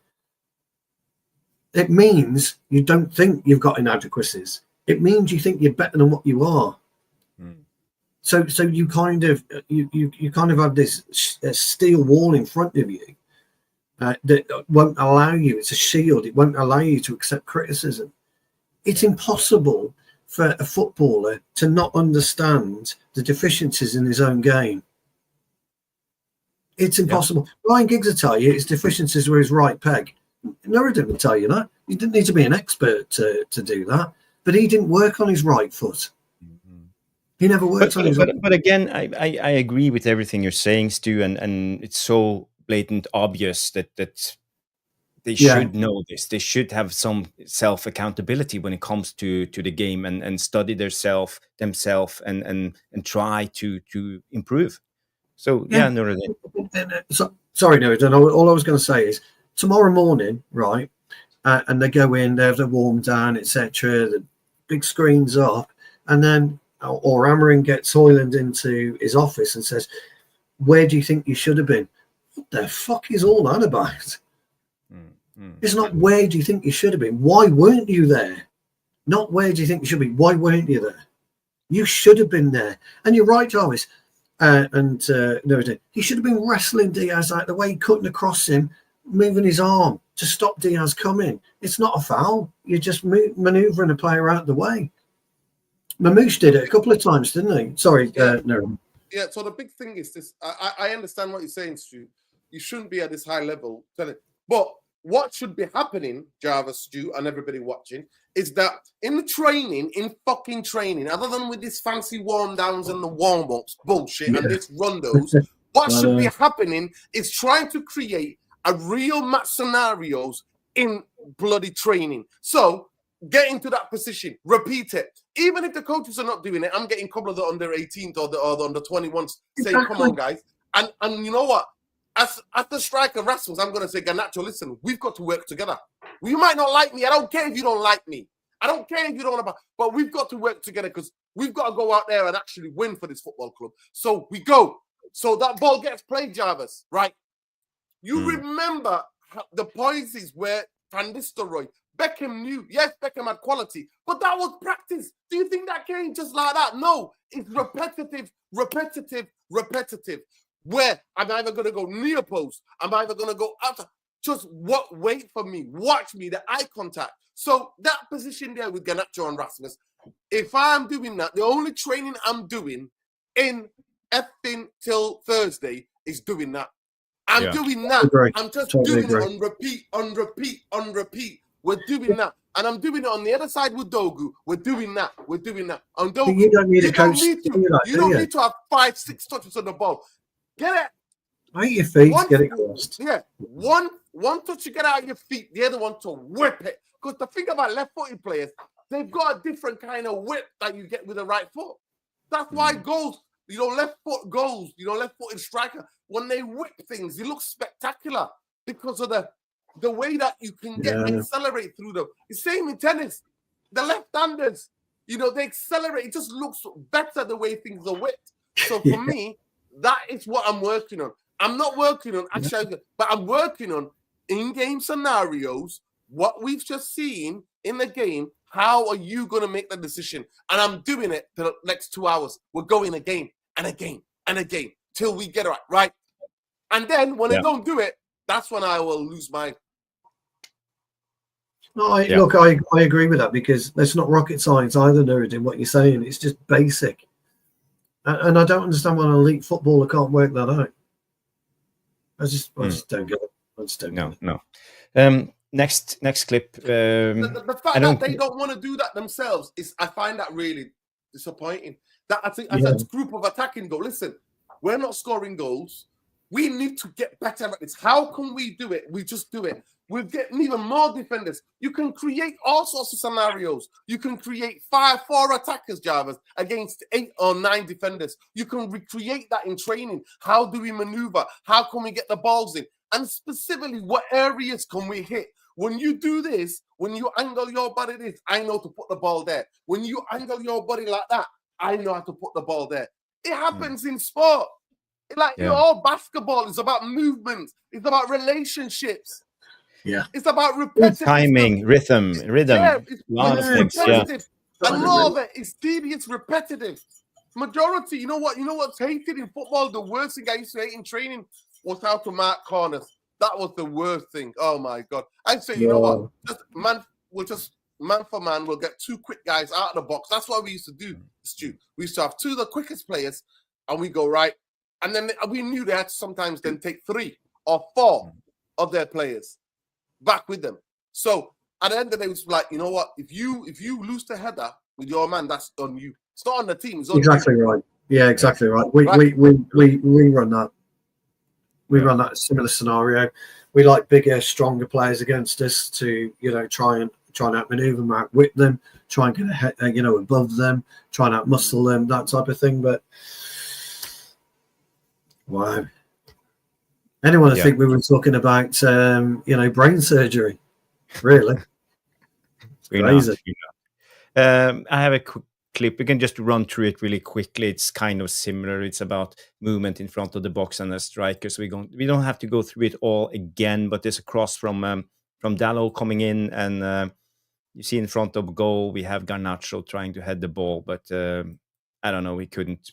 it means you don't think you've got inadequacies. It means you think you're better than what you are. So you kind of have this steel wall in front of you that won't allow you. It's a shield. It won't allow you to accept criticism. It's impossible for a footballer to not understand the deficiencies in his own game. It's impossible. Yeah. Ryan Giggs will tell you his deficiencies were his right peg. Nuruddin will tell you that. You didn't need to be an expert to do that. But he didn't work on his right foot. He never worked on his right foot. But again, I agree with everything you're saying, Stu, and it's so blatant obvious that they should know this. They should have some self-accountability when it comes to the game, and study themselves and try to improve. So Nuruddin. Sorry, Nuruddin. All I was going to say is tomorrow morning, right? And they go in, they have the warm down, etc. The big screen's up, and then or Amorim gets Højlund into his office and says, "Where do you think you should have been?" What the fuck is all that about? It's not where do you think you should have been. Why weren't you there? Not where do you think you should be. Why weren't you there? You should have been there. And you're right, Jarvis. He should have been wrestling Diaz out the way, cutting across him, moving his arm to stop Diaz coming. It's not a foul. You're just manoeuvring a player out the way. Mamouche did it a couple of times, didn't he? Sorry, no. Yeah, so the big thing is this. I understand what you're saying, Stu. You shouldn't be at this high level. But what should be happening, Jarvis, Stu, and everybody watching, is that in fucking training, other than with these fancy warm-downs and the warm-ups, bullshit, and this rondos, what should be happening is trying to create a real match scenarios in bloody training. So get into that position, repeat it. Even if the coaches are not doing it, I'm getting a couple of the under 18s or the under 21s saying, come on, guys. And you know what? As the striker wrestles, I'm going to say, Garnacho, listen, we've got to work together. You might not like me. I don't care if you don't like me. I don't care if you don't about, but we've got to work together because we've got to go out there and actually win for this football club. So we go. So that ball gets played, Jarvis, right? You remember the policies where Van Nistelrooy, Beckham knew, yes, Beckham had quality, but that was practice. Do you think that came just like that? No, it's repetitive. Where I'm either going to go near post, I'm either going to go after. Just wait for me, watch me, the eye contact. So that position there with Garnacho and Rasmus, if I'm doing that, the only training I'm doing in effing till Thursday is doing that. I'm doing that. I'm just doing it on repeat. We're doing that. And I'm doing it on the other side with Dogu. We're doing that. On Dogu, you don't need a coach. You don't need to have 5-6 touches on the ball. Get it. Right, your feet, get it crossed. Yeah. One touch to get out of your feet, the other one to whip it. Because the thing about left-footed players, they've got a different kind of whip that you get with the right foot. That's why goals, left foot goals, left-footed striker, when they whip things, it looks spectacular because of the way that you can accelerate through them. The same in tennis. The left-handers, they accelerate. It just looks better the way things are whipped. So for me, that is what I'm working on. I'm not working on actually, but I'm working on in-game scenarios, what we've just seen in the game. How are you going to make the decision? And I'm doing it for the next 2 hours. We're going again and again and again till we get it right. And then when they don't do it, That's when I will lose my. No, look, I agree with that, because it's not rocket science either, Nuruddin, what you're saying. It's just basic. And I don't understand why an elite footballer can't work that out. I just don't get it. I just don't get it. No. Next clip. The fact that they don't want to do that themselves I find that really disappointing. That I think as a group of attacking go, listen, we're not scoring goals. We need to get better at this. How can we do it? We just do it. We're getting even more defenders. You can create all sorts of scenarios. You can create 4 attackers, Jarvis, against 8 or 9 defenders. You can recreate that in training. How do we maneuver? How can we get the balls in? And specifically, what areas can we hit? When you do this, when you angle your body this, I know to put the ball there. When you angle your body like that, I know how to put the ball there. It happens in sport. All basketball is about movement. It's about relationships. Yeah. It's about repetitive timing, rhythm. Yeah, it's lot of things. repetitive. And more of it is tedious, repetitive. Majority, you know what's hated in football? The worst thing I used to hate in training was how to mark corners. That was the worst thing. Oh my God. I'd say, you know what? Man for man, we'll get 2 quick guys out of the box. That's what we used to do, Stu. We used to have 2 of the quickest players, and we go right. And then we knew they had to sometimes then take 3 or 4 of their players back with them. So at the end of the day, it's like, you know what? If you lose the header with your man, that's on you. It's not on the team. It's on exactly you. Right. Yeah, exactly right. We run that. We run that similar scenario. We like bigger, stronger players against us to, try and outmaneuver, outwit them, try and get ahead, above them, try and outmuscle them, that type of thing. But wow. Anyone would think we were talking about, brain surgery. Really? Crazy. I have a quick clip. We can just run through it really quickly. It's kind of similar. It's about movement in front of the box and a striker. So we don't have to go through it all again. But there's a cross from Dalot coming in, and you see in front of goal we have Garnacho trying to head the ball, but I don't know. We couldn't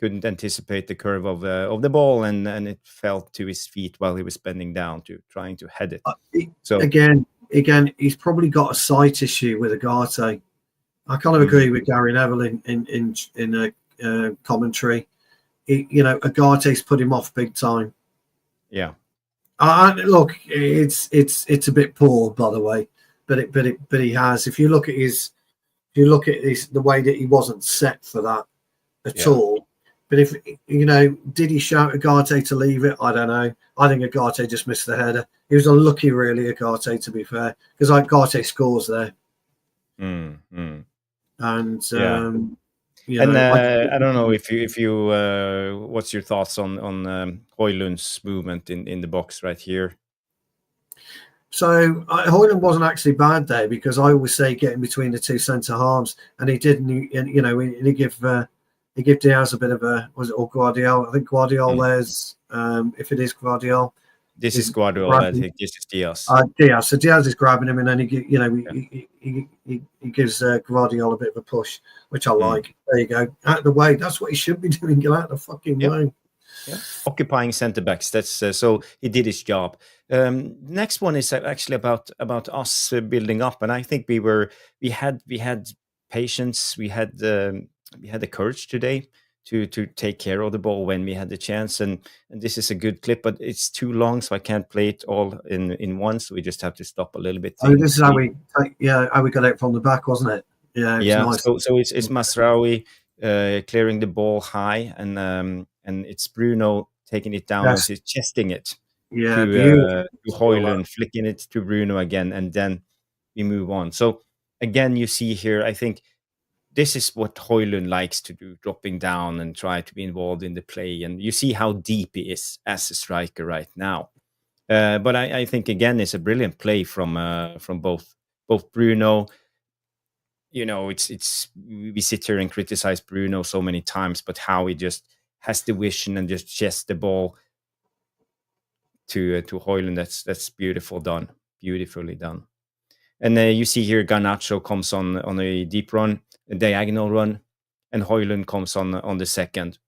anticipate the curve of the ball, and it fell to his feet while he was bending down to trying to head it. So again, he's probably got a sight issue with Agate. I kind of agree with Gary Neville in a commentary. Agate's put him off big time. Yeah. Look, it's a bit poor, by the way, but he has. If you look at the way that he wasn't set for that at all. But if did he shout Agate to leave it? I don't know. I think Agate just missed the header. He was unlucky, really, Agate, to be fair, because Agate scores there. And I don't know if you what's your thoughts on Højlund's movement in the box right here? So Højlund wasn't actually bad there, because I always say get in between the 2 centre halves, and he didn't. He gave Diaz a bit of a, was it all Guardiola? I think Guardiola there's if it is Guardiola. This is Guardiola. I think this is Diaz. Diaz. So Diaz is grabbing him, and then he gives Guardiola a bit of a push, which I like. There you go. Out of the way. That's what he should be doing. Get out of the fucking way. Yeah. Occupying centre backs. That's so he did his job. Next one is actually about us building up, and I think we had patience. We had the courage today to take care of the ball when we had the chance, and this is a good clip, but it's too long, so I can't play it all in one. So we just have to stop a little bit. Oh, this is how we got it from the back, wasn't it? Yeah. Nice. So it's Masraoui clearing the ball high, and it's Bruno taking it down, and he's chesting it to Højlund, flicking it to Bruno again, and then we move on. So again, you see here, I think this is what Højlund likes to do, dropping down and try to be involved in the play. And you see how deep he is as a striker right now. But I think, again, it's a brilliant play from both Bruno. We sit here and criticize Bruno so many times, but how he just has the vision and just chests the ball to Højlund. That's beautifully done. And you see here Garnacho comes on a deep run, a diagonal run, and Højlund comes on the second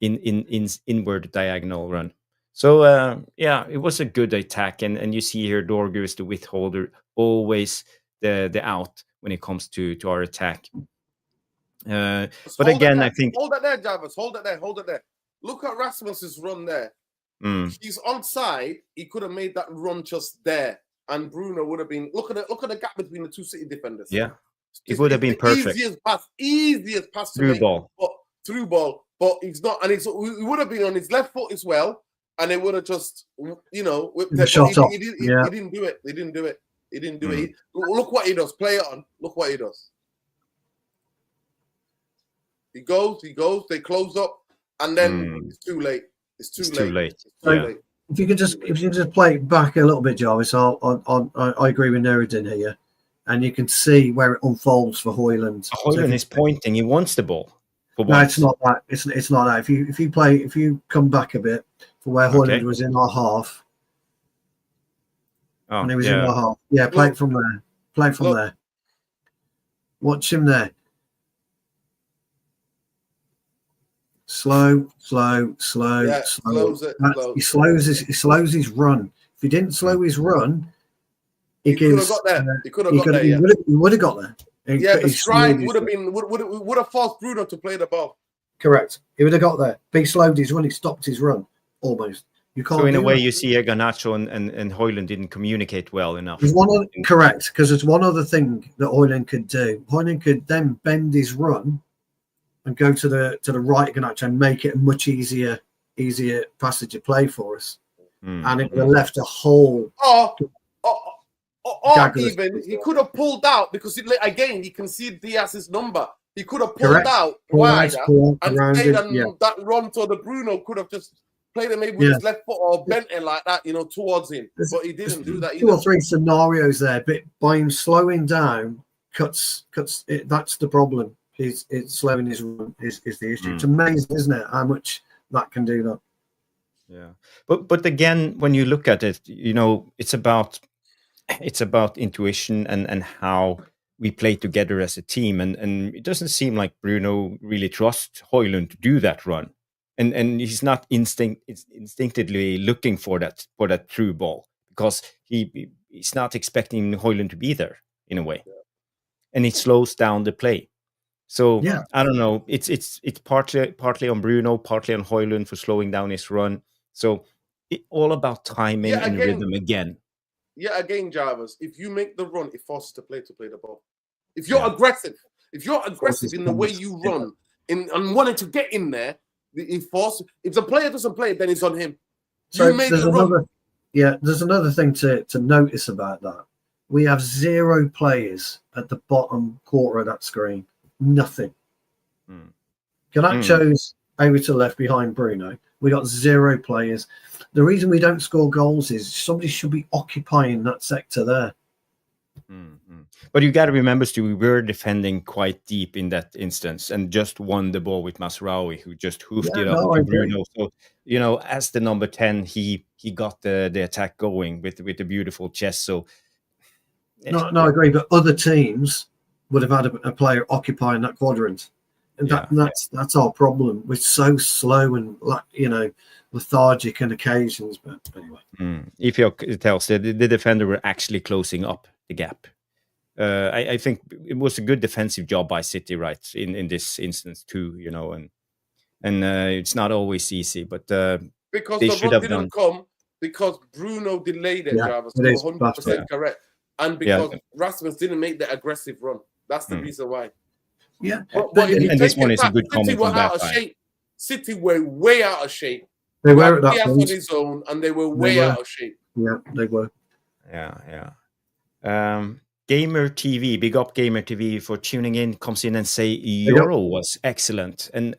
inward diagonal run. So yeah, it was a good attack, and you see here Dorgu is the withholder, always the out when it comes to our attack. But again, I think hold it there, Jarvis. Hold it there. Look at Rasmus's run there. He's onside. He could have made that run just there, and Bruno would have been. Look at the gap between the two City defenders. Yeah, it would have been perfect. Easiest pass to make, through ball, but he's not, and he would have been on his left foot as well, and it would have just, whipped it. He didn't do it. He didn't do it. Look what he does. Play it on. Look what he does. He goes. They close up, and then it's too late. It's too late. If you could just play it back a little bit, Jarvis, I agree with Nuruddin here, and you can see where it unfolds for Højlund. Højlund is pointing. He wants the ball. No, it's not that. It's not that. If you come back a bit for where Højlund was in our half, and he was in our half. Yeah, play it from there. There. Watch him there. Slow. Yeah, He slows his run. If he didn't slow his run, he could have got there. He would have got there. The stride would have forced Bruno to play the ball. Correct. He would have got there. But he slowed his run. He stopped his run almost. You can't. So in a way, you see Garnacho and Højlund didn't communicate well enough. Correct, because there's one other thing that Højlund could do. Højlund could then bend his run and go to the right Garnacho and make it a much easier passage of play for us. And it would have left a hole. Or even he could have pulled out because he conceded Diaz's number. He could have pulled out wider and stayed on that run, so the Bruno could have just played it maybe with his left foot or bent it like that, towards him. But he didn't do that either. 2 or 3 scenarios there, but by him slowing down, cuts it. That's the problem. It's slowing his run is the issue. It's amazing, isn't it, how much that can do that. Yeah, but again, when you look at it, it's about intuition and how we play together as a team, and it doesn't seem like Bruno really trusts Højlund to do that run, and he's not instinctively looking for that through ball because he's not expecting Højlund to be there in a way, and it slows down the play. So I don't know. It's partly on Bruno, partly on Højlund for slowing down his run. So all about timing and rhythm again. Yeah, again, Jarvis. If you make the run, it forces the player to play the ball. If you're aggressive in the way you run and wanting to get in there, it forces. If the player doesn't play, then it's on him. So there's another thing to notice about that. We have 0 players at the bottom quarter of that screen. Nothing. Garnacho's over to left behind Bruno. We got 0 players. The reason we don't score goals is somebody should be occupying that sector there. But you got to remember, Stu, we were defending quite deep in that instance and just won the ball with Masraoui, who just hoofed it up to Bruno. So, as the number 10, he got the attack going with a beautiful chest. So, no, I agree. But other teams would have had a player occupying that quadrant. And that's our problem. We're so slow and lethargic on occasions. But anyway, if you tell the defender were actually closing up the gap, I think it was a good defensive job by City, right? In this instance too, and it's not always easy, but because the run didn't come because Bruno delayed it. Jarvis, 100% correct, and because Rasmus didn't make the aggressive run. That's the reason why. Yeah, but and this one is a good comment on that side. City were way out of shape. They were at that point. On his own, and they were way out of shape. Yeah, they were. Yeah. Gamer TV, big up Gamer TV for tuning in. Comes in and say Yoro was excellent, and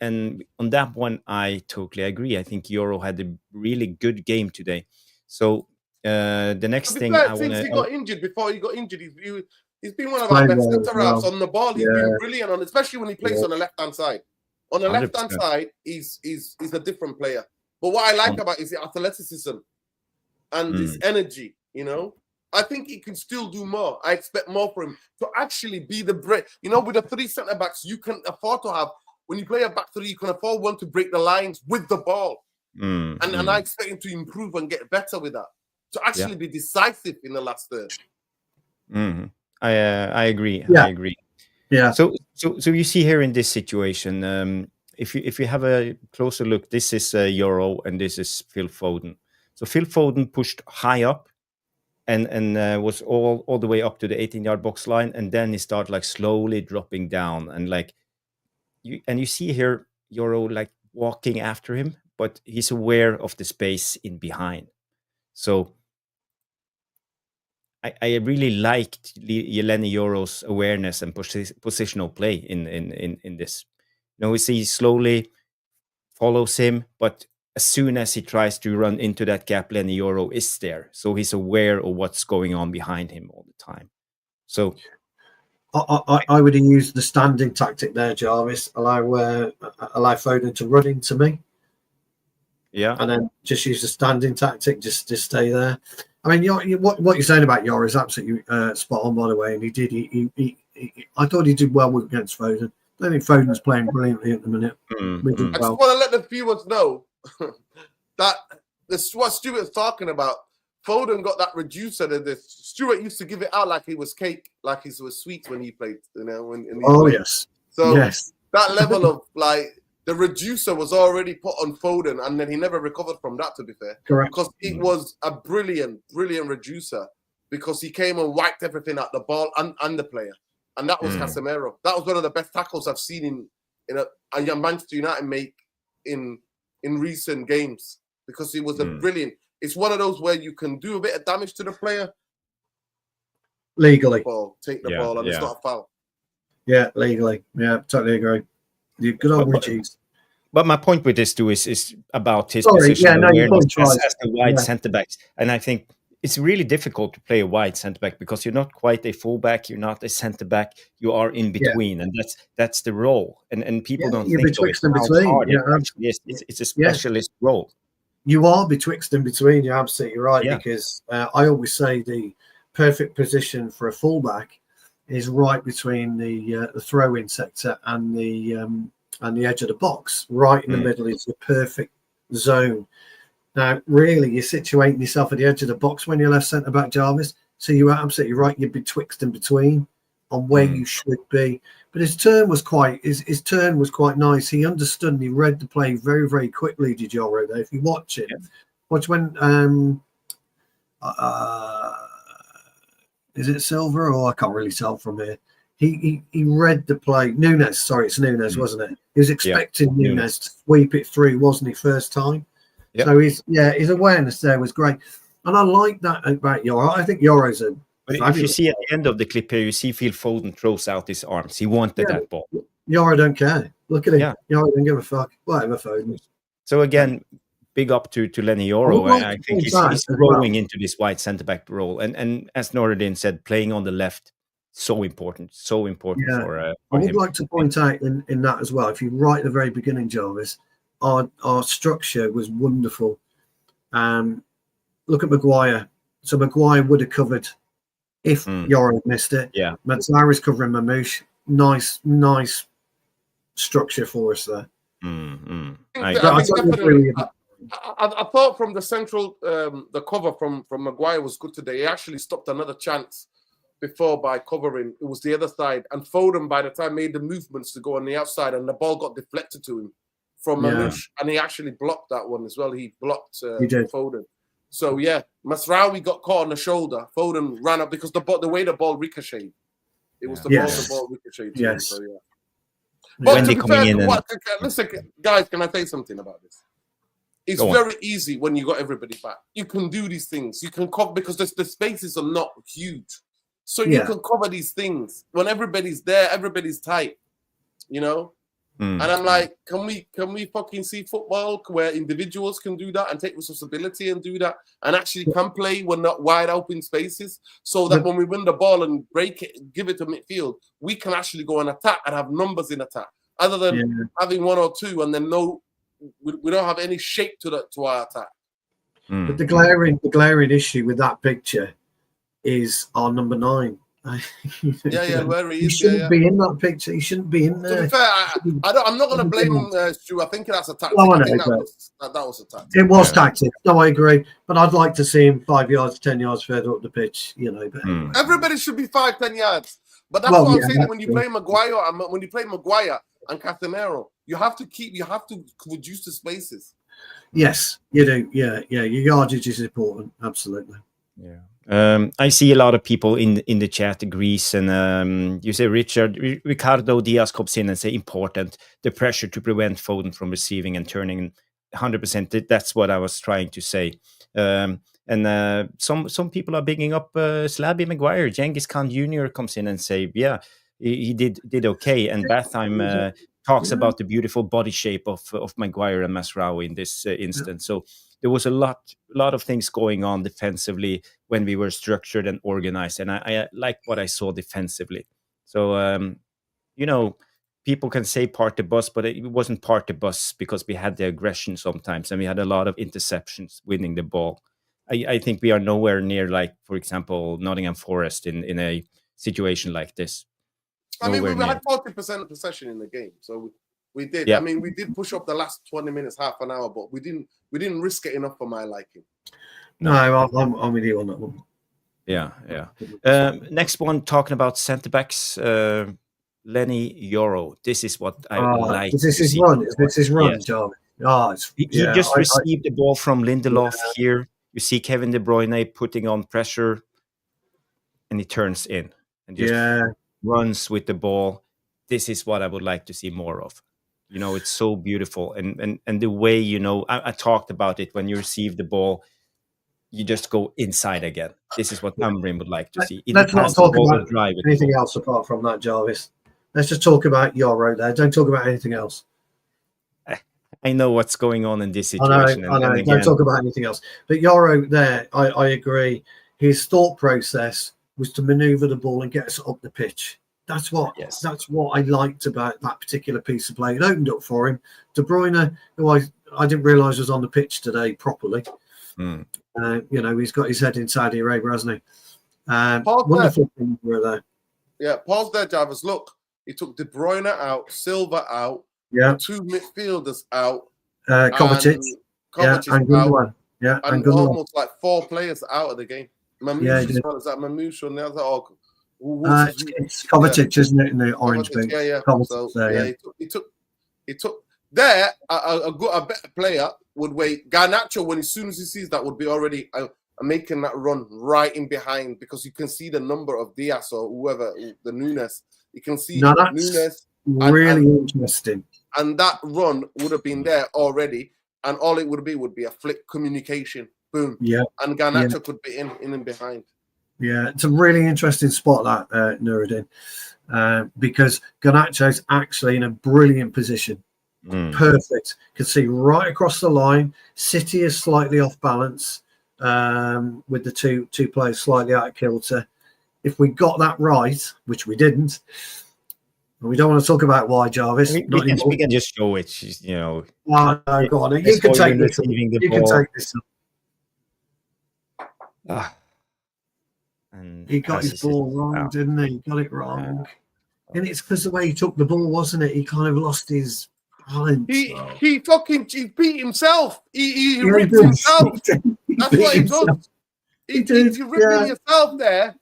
on that one I totally agree. I think Yoro had a really good game today. So the next thing I want to. He got injured before he got injured. He's been one of our best centre-halves on the ball. He's been brilliant especially when he plays on the left-hand side. On the 100%. Left-hand side, he's a different player. But what I like about is the athleticism and his energy, I think he can still do more. I expect more from him to actually be the break. With the 3 centre-backs, you can afford to have, when you play a back 3, you can afford one to break the lines with the ball. And I expect him to improve and get better with that, to actually be decisive in the last third. I agree. Yeah. I agree. Yeah. So you see here in this situation, if you have a closer look, this is Yoro and this is Phil Foden. So Phil Foden pushed high up and was all the way up to the 18-yard box line, and then he started like slowly dropping down, and like you see here Yoro like walking after him, but he's aware of the space in behind. So I really liked Leny Yoro's awareness and positional play in this. You know, we see he slowly follows him, but as soon as he tries to run into that gap, Leny Yoro is there. So he's aware of what's going on behind him all the time. So I would have used the standing tactic there, Jarvis. Allow Foden to run into me. Yeah. And then just use the standing tactic, just stay there. I mean, what you're saying about Yoro is absolutely spot on, by the way. And he did. I thought he did well against Foden. I think Foden's playing brilliantly at the minute. I just want to let the viewers know that what Stuart's talking about. Foden got that reducer that Stuart used to give it out like he was cake, like he was sweet when he played. You know, yes. So yes. That level of like. The reducer was already put on Foden, and then he never recovered from that, to be fair. Correct. Because it was a brilliant reducer, because he came and wiped everything out, the ball and the player. And that was Casemiro. That was one of the best tackles I've seen in a Manchester United make in recent games, because he was a brilliant. It's one of those where you can do a bit of damage to the player. Legally. Take the ball, and it's not a foul. Yeah, legally. Yeah, totally agree. The good old Richie's. But my point with this too is about his position awareness as a wide centre back, and I think it's really difficult to play a wide centre back because you're not quite a fullback, you're not a centre back, you are in between, and that's the role. And people don't think betwixt and between. It's a specialist role. You are betwixt and between. You're absolutely right, because I always say the perfect position for a fullback is right between the throw-in sector and the edge of the box. Right in the middle is the perfect zone. Now, really, you're situating yourself at the edge of the box when you're left centre back, Jarvis. So you are absolutely right. You're betwixt and between on where you should be. But his turn was quite nice. He understood and he read the play very, very quickly. Did Yoro there? If you watch it, watch when is it Silver or I can't really tell from here. He read the play. Nunes, sorry, it's Nunes, wasn't it? He was expecting Nunes to sweep it through, wasn't he, first time? Yep. So his awareness there was great. And I like that about Yoro. I think Yoro's a But if you see at the end of the clip here, you see Phil Foden throws out his arms. He wanted that ball. Yoro don't care. Look at him. Yoro don't give a fuck. Whatever, Foden. So again, big up to Leny Yoro. I think he's growing into this wide centre-back role. And as Noradin said, playing on the left, so important for him. I would like to point out in that as well, if you right at the very beginning, Jarvis, our structure was wonderful. Look at Maguire. So Maguire would have covered if Yoro missed it. Yeah. Mazzara's covering Mamouche. Nice structure for us there. I thought from the central, the cover from Maguire was good today. He actually stopped another chance before by covering. It was the other side. And Foden, by the time, made the movements to go on the outside, and the ball got deflected to him from Mamouche. And he actually blocked that one as well. He blocked Foden. So, Masraoui got caught on the shoulder. Foden ran up because the way the ball ricocheted. It was the ball ricocheted. Yes. So, But when to they be coming fair, in listen, guys, can I say something about this? It's very easy when you got everybody back. You can do these things. You can cover because the spaces are not huge. So you can cover these things. When everybody's there, everybody's tight. You know? And I'm like, can we fucking see football where individuals can do that and take responsibility and do that and actually can play when not wide open spaces, so that when we win the ball and break it, give it to midfield, we can actually go and attack and have numbers in attack, other than having one or two and then we don't have any shape to our attack. But the glaring issue with that picture is our number 9. Yeah, where he He is. shouldn't be in that picture. He shouldn't be in there. To be fair, I'm not going to blame Stu. I think that's a tactic. Well, I think that was a tactic. It was tactic. No, I agree. But I'd like to see him 5 yards, 10 yards further up the pitch. You know, but anyway. Everybody should be 5-10 yards. But that's what I'm saying. When you play Maguire and Casemiro, you have to reduce the spaces. Yes, you do. Yeah. Your yardage is important. Absolutely. Yeah. I see a lot of people in the chat agrees, and you say Ricardo Diaz comes in and say important the pressure to prevent Foden from receiving and turning 100%. That's what I was trying to say. And some people are bigging up Slabby Maguire. Genghis Khan Jr. comes in and say, yeah, he did okay. And Bathheim talks about the beautiful body shape of Maguire and Masraoui in this instance. So there was a lot of things going on defensively when we were structured and organized, and I like what I saw defensively. So people can say part the bus, but it wasn't part the bus because we had the aggression sometimes, and we had a lot of interceptions winning the ball. I think we are nowhere near, like, for example, Nottingham Forest in a situation like this. I mean, we had 40% of possession in the game, so we did. Yeah. I mean, we did push up the last 20 minutes, half an hour, but we didn't risk it enough for my liking. No, I'm with you on that one. Yeah. Next one, talking about centre backs, Leny Yoro. This is what I like. This is run, John. He just received the ball from Lindelof here. You see Kevin De Bruyne putting on pressure, and he turns in and just runs with the ball. This is what I would like to see more of. It's so beautiful, and the way I talked about it. When you receive the ball, you just go inside again. This is what Amorim would like to see. Let's not talk about anything else apart from that, Jarvis. Let's just talk about Yoro there. Don't talk about anything else. I know what's going on in this situation. I know. Don't talk about anything else. But Yoro there, I agree. His thought process was to manoeuvre the ball and get us up the pitch. That's what I liked about that particular piece of play. It opened up for him. De Bruyne, who I didn't realise was on the pitch today properly. He's got his head in Saudi Arabia, hasn't he? Wonderful things were there. Yeah, pause there, Jarvis. Look, he took De Bruyne out, Silva out, two midfielders out, Kovacic and Gundogan. And almost like 4 players out of the game. Mamouche as well. Is that Mamouche or the other? It's Kovacic, isn't it, in the orange boots? Yeah. He took there a better player would wait. Garnacho, as soon as he sees that, would be already making that run right in behind, because you can see the number of Diaz or whoever, the Nunes. You can see Nunes. Really interesting. And that run would have been there already, and all it would be a flick communication. Boom. Yeah. And Garnacho could be in and behind. Yeah, it's a really interesting spot, that Nuruddin, because Garnacho's actually in a brilliant position. Perfect. Can see right across the line. City is slightly off balance with the two players slightly out of kilter. If we got that right, which we didn't, we don't want to talk about why, Jarvis. We can just show it. Go on. You can take this. You can take this. And he got his ball wrong, didn't he? He got it wrong. And it's because the way he took the ball, wasn't it? He kind of lost his balance. He beat himself. He ripped himself. That's what he does. He's ripping himself there.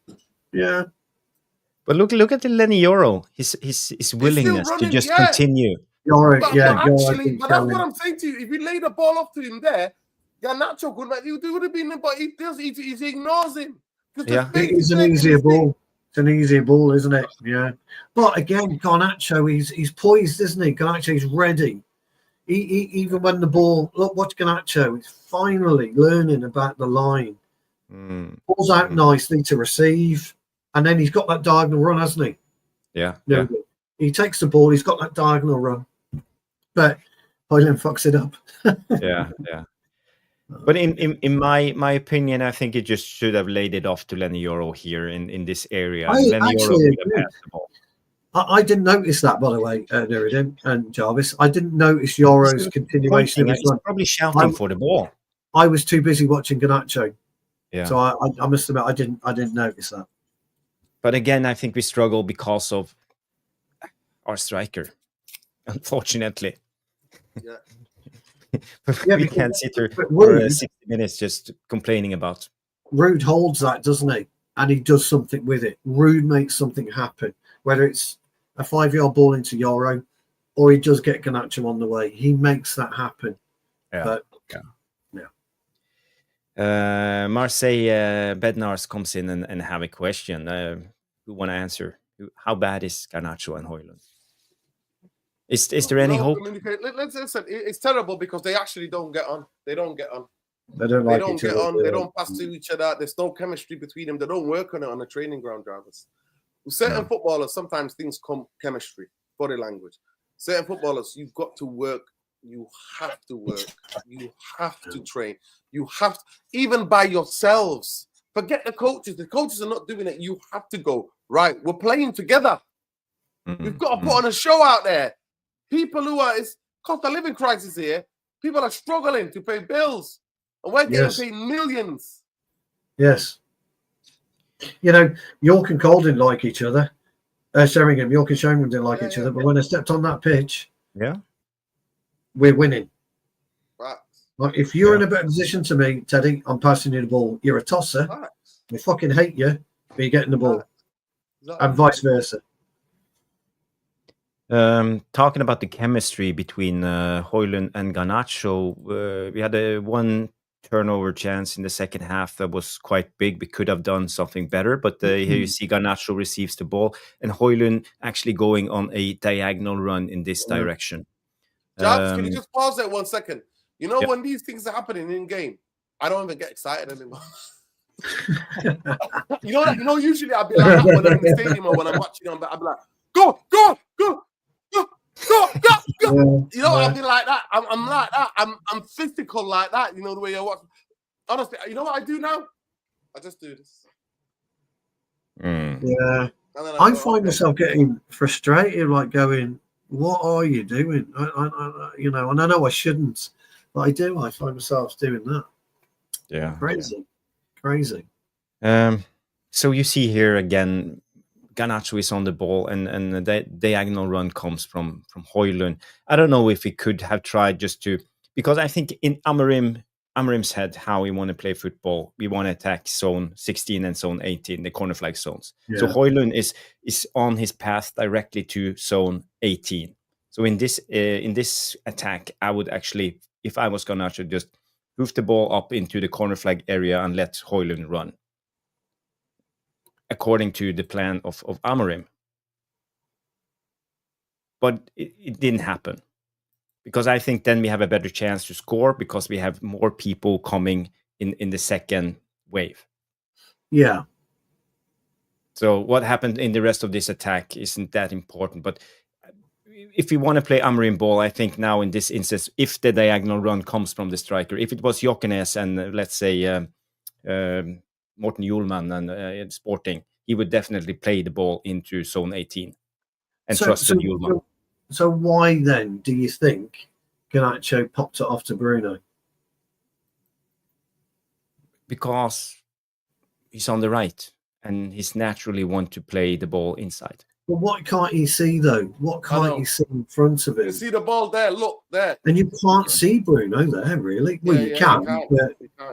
Yeah. But look at the Leny Yoro. His willingness to just continue. But that's what I'm saying to you. If you lay the ball off to him there, Garnacho would have been, but he ignores him. It's an easier ball. It's an easier ball, isn't it? Yeah. But again, Garnacho, he's poised, isn't he? Garnacho, he's ready. Even when the ball, watch Garnacho. He's finally learning about the line. Ball's out nicely to receive, and then he's got that diagonal run, hasn't he? Yeah. He takes the ball. He's got that diagonal run, but Højlund fucks it up. Yeah. But in my opinion, I think it just should have laid it off to Leny Yoro here in this area. Leny Yoro would have passed the ball. I didn't notice that, by the way, Nuruddin and Jarvis. I didn't notice Yoro's continuation of his run. Probably shouting for the ball. I was too busy watching Garnacho. Yeah. So I must admit I didn't notice that. But again, I think we struggle because of our striker, unfortunately. Yeah. We can't sit here for Ruud, 60 minutes just complaining about. Ruud holds that, doesn't he? And he does something with it. Ruud makes something happen, whether it's a 5-yard ball into Yoro or he does get Garnacho on the way. He makes that happen. Yeah. But, Marseille Bednars comes in and have a question. Who want to answer? How bad is Garnacho and Højlund? Is there any hope? Let's listen. It's terrible because they actually don't get on. They don't get on. They don't like each get other. on. They don't pass to each other. There's no chemistry between them. They don't work on it on the training ground, drivers. With certain footballers, sometimes things come chemistry, body language. Certain footballers, you've got to work. You have to work. You have to train. You have to, even by yourselves. Forget the coaches. The coaches are not doing it. You have to go, right, we're playing together. We've got to put on a show out there. People who are, it's cost of living crisis here. People are struggling to pay bills. And we're getting paid millions. Yes. You know, York and Cole didn't like each other. Sheringham, York and Sheringham didn't like each other. But when they stepped on that pitch, we're winning. Right. Like, if you're in a better position to me, Teddy, I'm passing you the ball. You're a tosser. Right. We fucking hate you, but you're getting the ball. Right. Exactly. And vice versa. Talking about the chemistry between Højlund and Garnacho, we had one turnover chance in the second half that was quite big. We could have done something better, but here you see Garnacho receives the ball and Højlund actually going on a diagonal run in this direction. Jobs, can you just pause there 1 second? You know, when these things are happening in game, I don't even get excited anymore. you know, usually I'll be like that when I'm in the stadium or when I'm watching on, I'll be like, go. You know, I'll be like that. I'm like that. I'm physical like that. You know the way I watch. Honestly, you know what I do now? I just do this. Yeah. I find myself getting frustrated, like going, "What are you doing?" You know, and I know I shouldn't, but I do. I find myself doing that. Yeah. Crazy. So you see here again, Garnacho is on the ball, and the diagonal run comes from Højlund. I don't know if he could have tried just to, because I think in Amorim's head, how we want to play football, we want to attack zone 16 and zone 18, the corner flag zones. Yeah. So Højlund is on his path directly to zone 18. So in this attack, I would actually, if I was Garnacho, just move the ball up into the corner flag area and let Højlund run, according to the plan of Amorim. But it didn't happen, because I think then we have a better chance to score because we have more people coming in the second wave. Yeah. So what happened in the rest of this attack isn't that important. But if we want to play Amorim ball, I think now in this instance, if the diagonal run comes from the striker, if it was Jokenes and let's say Morten Hjulman and Sporting, he would definitely play the ball into zone 18 and trusted Hjulman. So why then do you think Garnacho popped it off to Bruno? Because he's on the right and he's naturally want to play the ball inside. But what can't he see though? What can't he see in front of him? You see the ball there, look there. And you can't see Bruno there, really. Well, you can.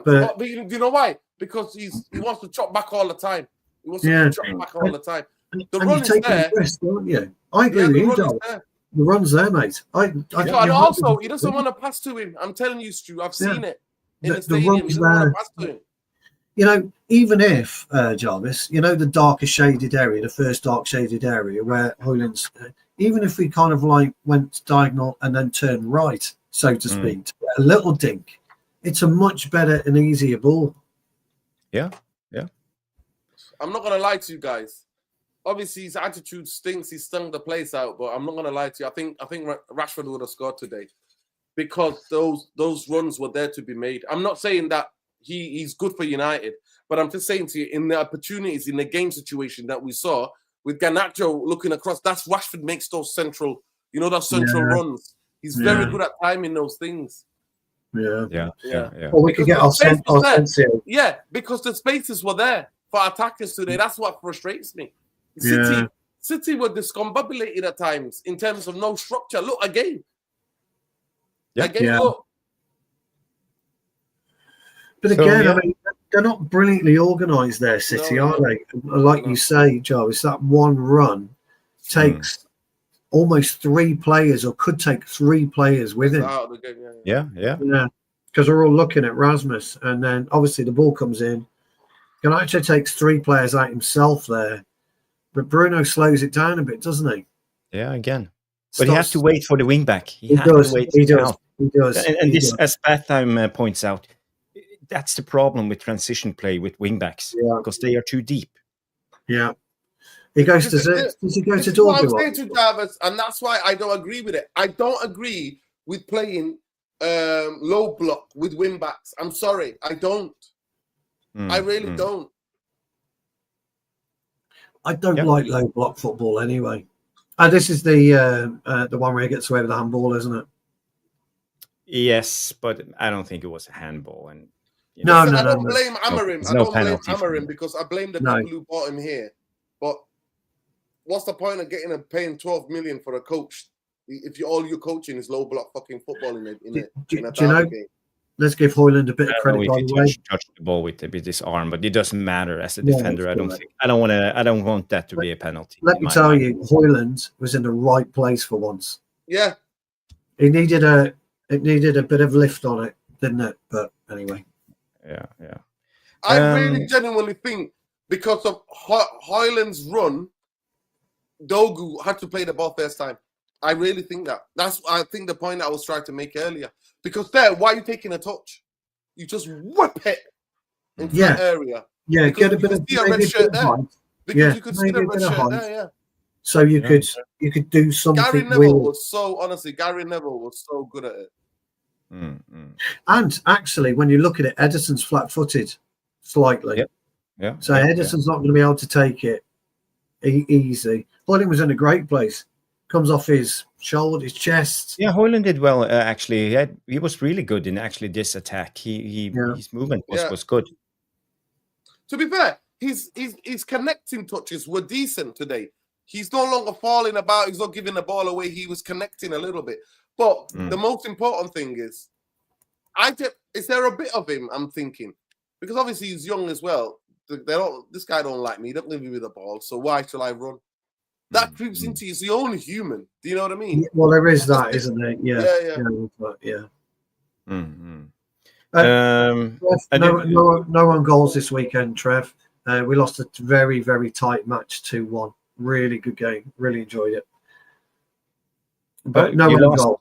But you know why? Because he wants to chop back all the time. He wants to chop back all the time. The run is there. Risk, don't you? I agree with you, Dalot. The run's there, mate. And also, he doesn't want to pass to him. I'm telling you, Stu, I've seen it in the stadium. He doesn't want to pass to him. You know, even if, Jarvis, you know, the darker shaded area, the first dark shaded area where Højlund's, even if we kind of like went diagonal and then turned right, so to speak, to get a little dink, it's a much better and easier ball. Yeah. I'm not going to lie to you guys. Obviously, his attitude stinks. He stung the place out, but I'm not going to lie to you. I think Rashford would have scored today because those runs were there to be made. I'm not saying that he's good for United, but I'm just saying to you, in the opportunities, in the game situation that we saw with Garnacho looking across, that's Rashford makes those central runs. He's very good at timing those things. Yeah. Well, we could get our sense. Yeah, because the spaces were there for attackers today. That's what frustrates me. City were discombobulated at times in terms of no structure. Look again. Look. But again, I mean, they're not brilliantly organised there, City, are they? Like you say, Jarvis, that one run takes almost 3 players, or could take 3 players with him. Yeah. Because we're all looking at Rasmus, and then obviously the ball comes in. Garnacho takes 3 players out himself there, but Bruno slows it down a bit, doesn't he? Yeah, again. But he has to wait for the wing back. He does. And this, as Bathheim points out, that's the problem with transition play with wingbacks, because they are too deep. Yeah. He goes to does he go to Dorby? I'm saying to Jarvis, and that's why I don't agree with it. I don't agree with playing low block with wingbacks. I'm sorry, I don't. I really don't. I don't like low block football anyway. And this is the one where he gets away with the handball, isn't it? Yes, but I don't think it was a handball. And I don't blame Amorim. I don't blame Amorim because I blame the people who bought him here. But what's the point of paying 12 million for a coach if all you're coaching is low block fucking football in a game? Let's give Højlund a bit of credit. By the way, touch the ball with his arm, but it doesn't matter as a defender. I don't want that to be a penalty. Let me tell you, Højlund was in the right place for once. Yeah, it needed a bit of lift on it, didn't it? But anyway, yeah. I really genuinely think because of Højlund's run, Dogu had to play the ball first time. I really think that. I think the point I was trying to make earlier. Because why are you taking a touch? You just whip it into that area. Yeah, get a bit of red shirt there. Because you could see the red shirt there, yeah. So you could do something. Gary Neville was so good at it. And actually, when you look at it, Ederson's flat-footed slightly. Yeah. So Ederson's not going to be able to take it easy. Højlund was in a great place. Comes off his shoulder, his chest. Yeah, Højlund did well. Actually, he was really good in this attack. His movement was good. To be fair, his connecting touches were decent today. He's no longer falling about. He's not giving the ball away. He was connecting a little bit. But the most important thing is there a bit of him? I'm thinking because obviously he's young as well. This guy don't like me. He don't leave me with the ball. So why shall I run? That creeps into you. You're only human. Do you know what I mean? Well, there is that, isn't there? Yeah. No on goals this weekend, Trev. We lost a very, very tight match 2-1. Really good game. Really enjoyed it. But no on goal.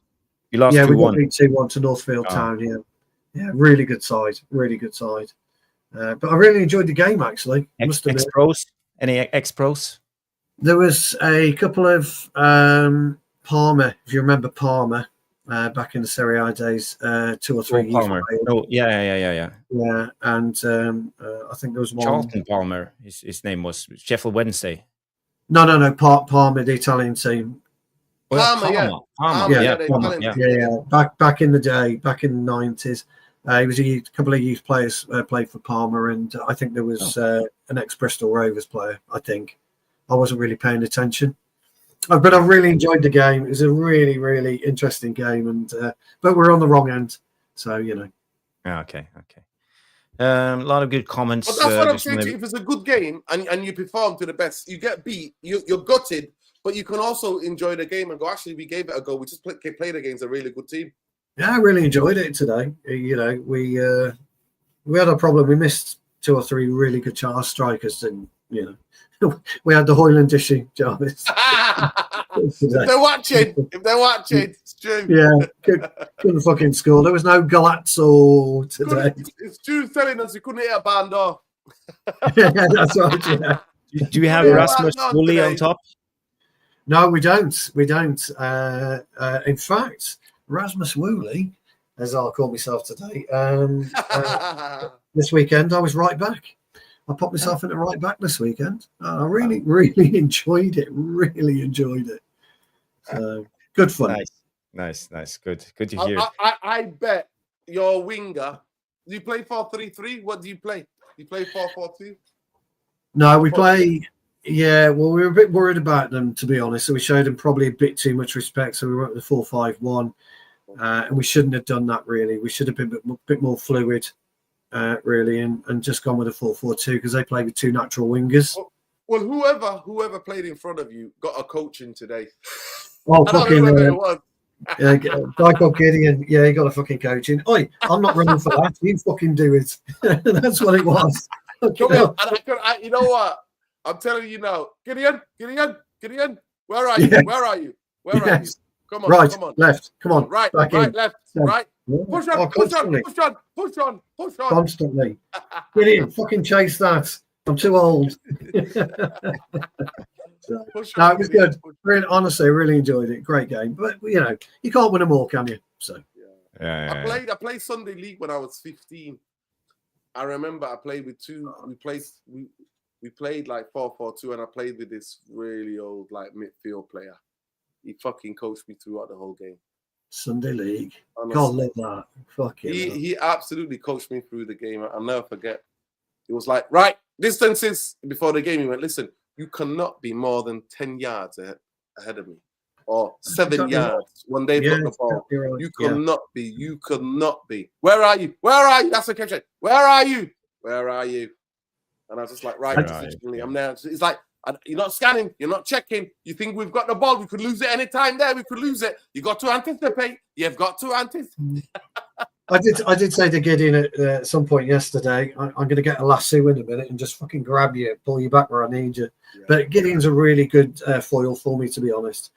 You lost 2-1. We got beat 2-1 to Northfield Town. Yeah, really good side. Really good side. But I really enjoyed the game, actually. Ex-pros? Any ex-pros? There was a couple of Palmer, if you remember Palmer, back in the Serie A days, 2 or 3 years Palmer. Oh, yeah. Yeah, and I think there was one. Charlton Palmer. His name was Sheffield Wednesday. No. Palmer, the Italian team. Palmer. Back in the day, back in the 90s. He was a couple of youth players played for Palmer, and I think there was an ex-Bristol Rovers player, I think. I wasn't really paying attention, but I really enjoyed the game. It was a really, really interesting game, and but we're on the wrong end, so you know. Okay. A lot of good comments. But that's what I'm saying to you. If it's a good game and you perform to the best, you get beat, you're gutted, but you can also enjoy the game and go, actually, we gave it a go. We just played against a really good team. Yeah, I really enjoyed it today. You know, we had a problem. We missed 2 or 3 really good strikers, and you know. We had the Højlund issue, Jarvis. If they're watching, it's true. Yeah, couldn't fucking score. There was no Galazzo today. It's true telling us he couldn't hit a band off. Yeah, that's right. Yeah. Do you have Rasmus Woolley on top? No, we don't. In fact, Rasmus Woolley, as I'll call myself today, this weekend I was right back. I popped myself into right back this weekend. I really, really enjoyed it. Really enjoyed it. So good fun. Nice. Good to hear. I bet your winger. Do you play 4-3-3? What do you play? Do you play 4-4-2? No, we play Yeah, well, we were a bit worried about them, to be honest. So we showed them probably a bit too much respect. So we went with the 4-5-1, and we shouldn't have done that. Really, we should have been a bit more fluid, really, and just gone with a 4-4-2 because they play with two natural wingers. Well, whoever played in front of you got a coaching today. Oh, I don't fucking know who it was. guy called Gideon. Yeah, he got a fucking coaching. Oi, I'm not running for that. You fucking do it. That's what it was. Come on, and you know what? I'm telling you now, Gideon, where are you? Yeah. Where are you? Where are you? Come on, Right, come on. left, come on. Right, back right, in. left, Yeah. right. Yeah. Push on, Oh, push on, constantly. push on, push on, push on. Constantly. Gideon, fucking chase that. I'm too old. Push No, on, it was Gideon, good. push on. Really, honestly, really enjoyed it. Great game. But, you know, you can't win them all, can you? So. Yeah. I played Sunday League when I was 15. I remember I played with two. We played like 4-4-2, and I played with this really old like midfield player. He fucking coached me throughout the whole game. Sunday League. Honestly. God love that. Fucking He absolutely coached me through the game. I'll never forget. It was like, right, distances before the game. He went, listen, you cannot be more than 10 yards ahead of me. Or 7 exactly yards right. when they've got the ball. Exactly right. You cannot be. You cannot be. Where are you? Where are you? That's the question. Where are you? Where are you? And I was just like, right, positionally, I'm there. It's like, you're not scanning. You're not checking. You think we've got the ball. We could lose it any time there. We could lose it. You got to anticipate. You've got to anticipate. I did say to Gideon at some point yesterday, I'm going to get a lasso in a minute and just fucking grab you, pull you back where I need you. Yeah. But Gideon's a really good foil for me, to be honest.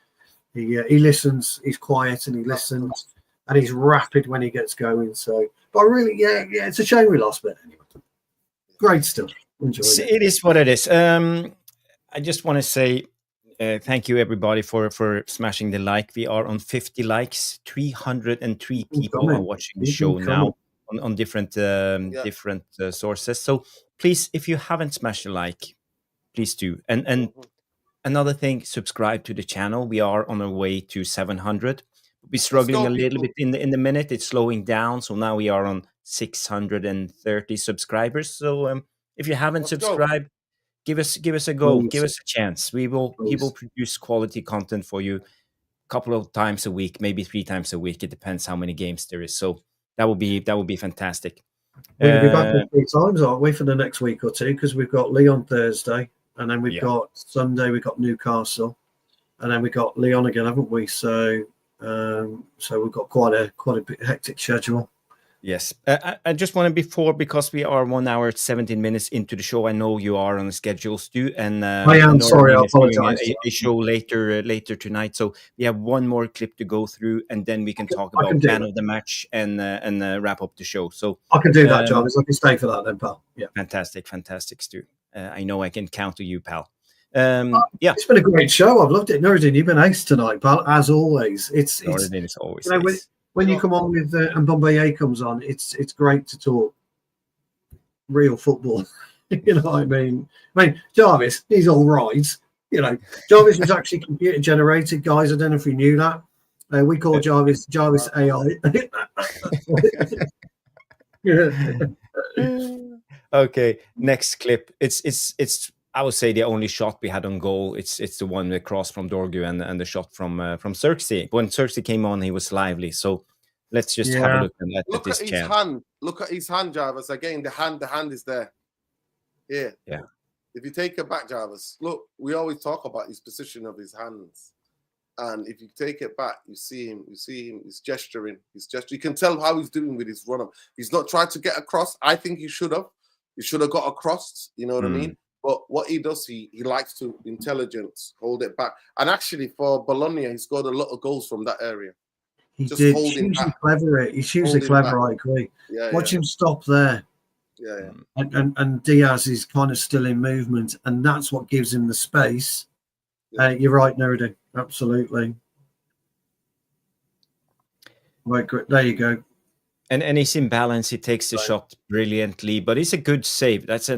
He listens, he's quiet and he listens, and he's rapid when he gets going. So, but I really, yeah, it's a shame we lost, but anyway, great stuff. Enjoyed it. It is what it is. I just want to say thank you everybody for smashing the like. We are on 50 likes. 303 people are watching the show now on different different sources. So please, if you haven't smashed a like, please do. And another thing, subscribe to the channel. We are on our way to 700. We're struggling a little bit in the minute. It's slowing down. So now we are on 630 subscribers. So if you haven't subscribed, give us a go. Please. Give us a chance. We will produce quality content for you a couple of times a week, maybe 3 times a week. It depends how many games there is. So that would be fantastic. We'll be back 3 times, aren't we, for the next week or two? Because we've got Leon Thursday, and then we've got Sunday. We've got Newcastle, and then we've got Leon again, haven't we? So we've got quite a hectic schedule. Yes. I just want to before, because we are 1 hour 17 minutes into the show. I know you are on the schedule, Stu, and I am sorry. I apologize. A show later tonight, so we have one more clip to go through, and then we can talk about man of the match and wrap up the show. So I can do that, Jarvis. I can stay for that then, pal. Yeah. Fantastic, Stu. I know I can count on you, pal. It's been a great show. I've loved it. Nuruddin, you've been ace tonight, pal, as always. Nuruddin is always ace. When you come on with and Bombay comes on, it's great to talk real football. You know what I mean? Jarvis, he's all right. You know, Jarvis was actually computer generated, guys. I don't know if you knew that. We call Jarvis AI. Okay, next clip. It's I would say the only shot we had on goal. It's the one with cross from Dorgu and the shot from Xerxes. When Xerxes came on, he was lively. So let's just have a look at this chance. Hand. Look at his hand, Jarvis. Again, the hand is there. Here. Yeah. If you take it back, Jarvis, look, we always talk about his position of his hands. And if you take it back, you see him, he's gesturing. You can tell how he's doing with his run-up. He's not trying to get across. I think he should have. He should have got across, you know what I mean? But what he does, he likes to intelligence, hold it back. And actually, for Bologna, he scored a lot of goals from that area. He did. He's hugely clever. He's hugely clever, I agree. Watch him stop there. Yeah. And Diaz is kind of still in movement, and that's what gives him the space. You're right, Nuruddin. Absolutely. Right, great. There you go. And he's in balance. He takes the shot brilliantly, but it's a good save. That's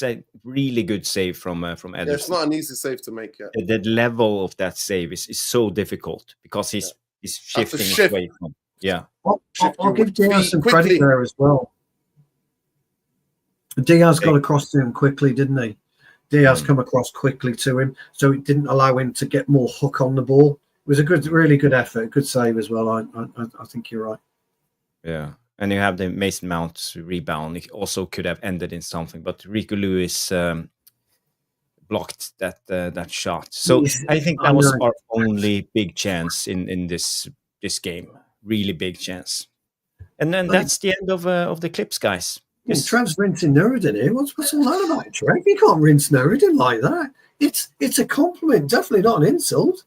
a really good save from Ederson. Yeah, it's not an easy save to make. Yeah. The level of that save is so difficult because he's shifting away from. Yeah. I'll give Diaz some credit there as well. Diaz got across to him quickly, didn't he? Diaz come across quickly to him, so it didn't allow him to get more hook on the ball. It was a really good effort, good save as well. I think you're right. Yeah. And you have the Mason Mount rebound. It also could have ended in something, but Rico Lewis blocked that shot. So I think that was our only big chance in this game. Really big chance. And then that's the end of the clips, guys. Trev's rinsing Nuruddin here. What's all that about, Trev? You can't rinse Nuruddin like that. It's a compliment, definitely not an insult.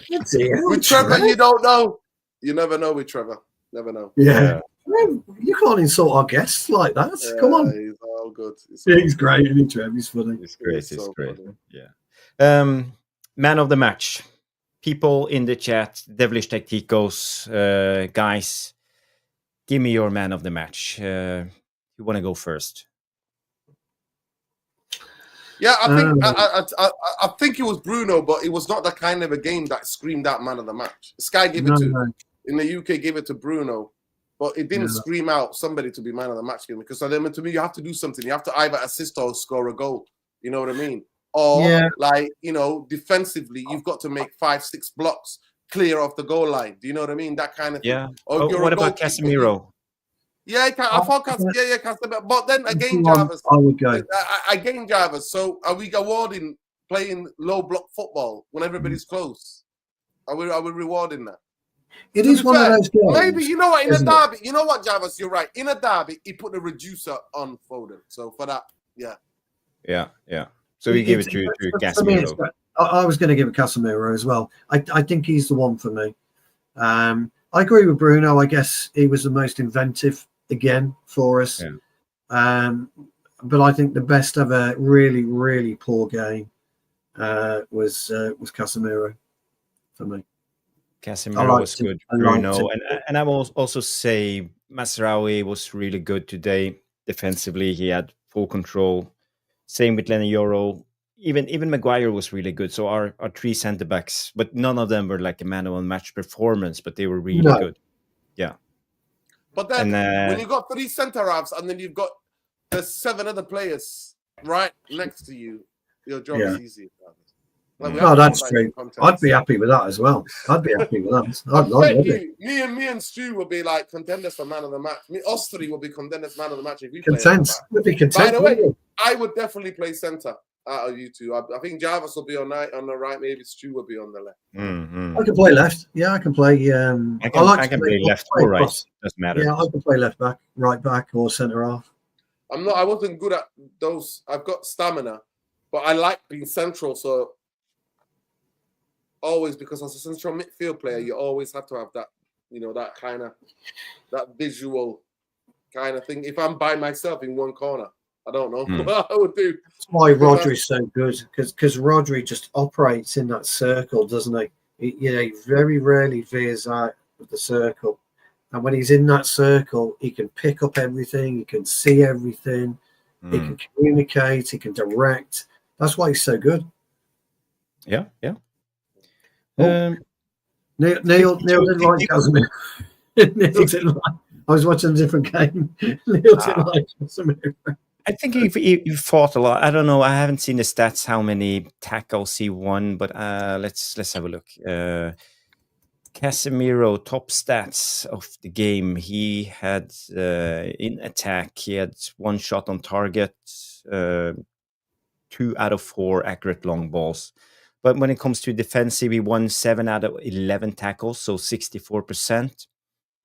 With Trevor, you don't know. You never know with Trevor. Never know. Yeah. You can't insult our guests like that. Come on. He's all good. He's great, isn't he, Trev? He's funny. He's great. He's so great. funny. Yeah. Man of the match. People in the chat, Devilish Tacticos, guys, give me your man of the match. You want to go first? Yeah, I think it was Bruno, but it was not the kind of a game that screamed out man of the match. Sky gave it to in the UK, gave it to Bruno, but it didn't scream out somebody to be man of the match game, because to me you have to do something. You have to either assist or score a goal. You know what I mean? Or defensively, you've got to make 5-6 blocks clear off the goal line. Do you know what I mean? That kind of thing. Yeah. What about Casemiro? Yeah, I thought Casemiro. But then again, Jarvis. I would go. Again, Jarvis. So are we awarding playing low block football when everybody's close? Are we rewarding that? It is one of those games. Maybe, you know what, in a derby, you know what, Jarvis, you're right. In a derby, he put the reducer on Foden. So for that, yeah. Yeah. So we give it to Casemiro. I was going to give it Casemiro as well. I think he's the one for me. I agree with Bruno. I guess he was the most inventive again for us. Yeah. But I think the best of a really, really poor game was Casemiro for me. Casemiro was good, Bruno. And I will also say Mazraoui was really good today. Defensively, he had full control. Same with Leny Yoro. Even Maguire was really good. So our three centre-backs, but none of them were like a man of the match performance, but they were really good. Yeah. But then when you've got 3 centre-halves and then you've got the 7 other players right next to you, your job is easy. No, that's true. I'd be happy with that as well. I'd be happy with that. Me and Stu will be like contenders for man of the match. Us 3 will be contenders man of the match if we Would be content. By the way, I would definitely play centre out of you two. I think Jarvis will be on the right. Maybe Stu will be on the left. Mm-hmm. I can play left. Yeah, I can play. I can play left or right. Doesn't matter. Yeah, I can play left back, right back, or centre half. I wasn't good at those. I've got stamina, but I like being central. So always, because as a central midfield player, you always have to have that, that kind of that visual kind of thing. If I'm by myself in one corner, I don't know what I would do. That's why Rodri's so good, because Rodri just operates in that circle, doesn't he? He very rarely veers out of the circle. And when he's in that circle, he can pick up everything, he can see everything, he can communicate, he can direct. That's why he's so good. Yeah. Neil didn't like Casemiro. Neil didn't like. I was watching a different game. Neil didn't like Casemiro. I think he fought a lot. I don't know. I haven't seen the stats how many tackles he won, but let's have a look. Casemiro top stats of the game. He had in attack. He had 1 shot on target, 2 out of 4 accurate long balls. But when it comes to defensive, he won 7 out of 11 tackles, so 64%.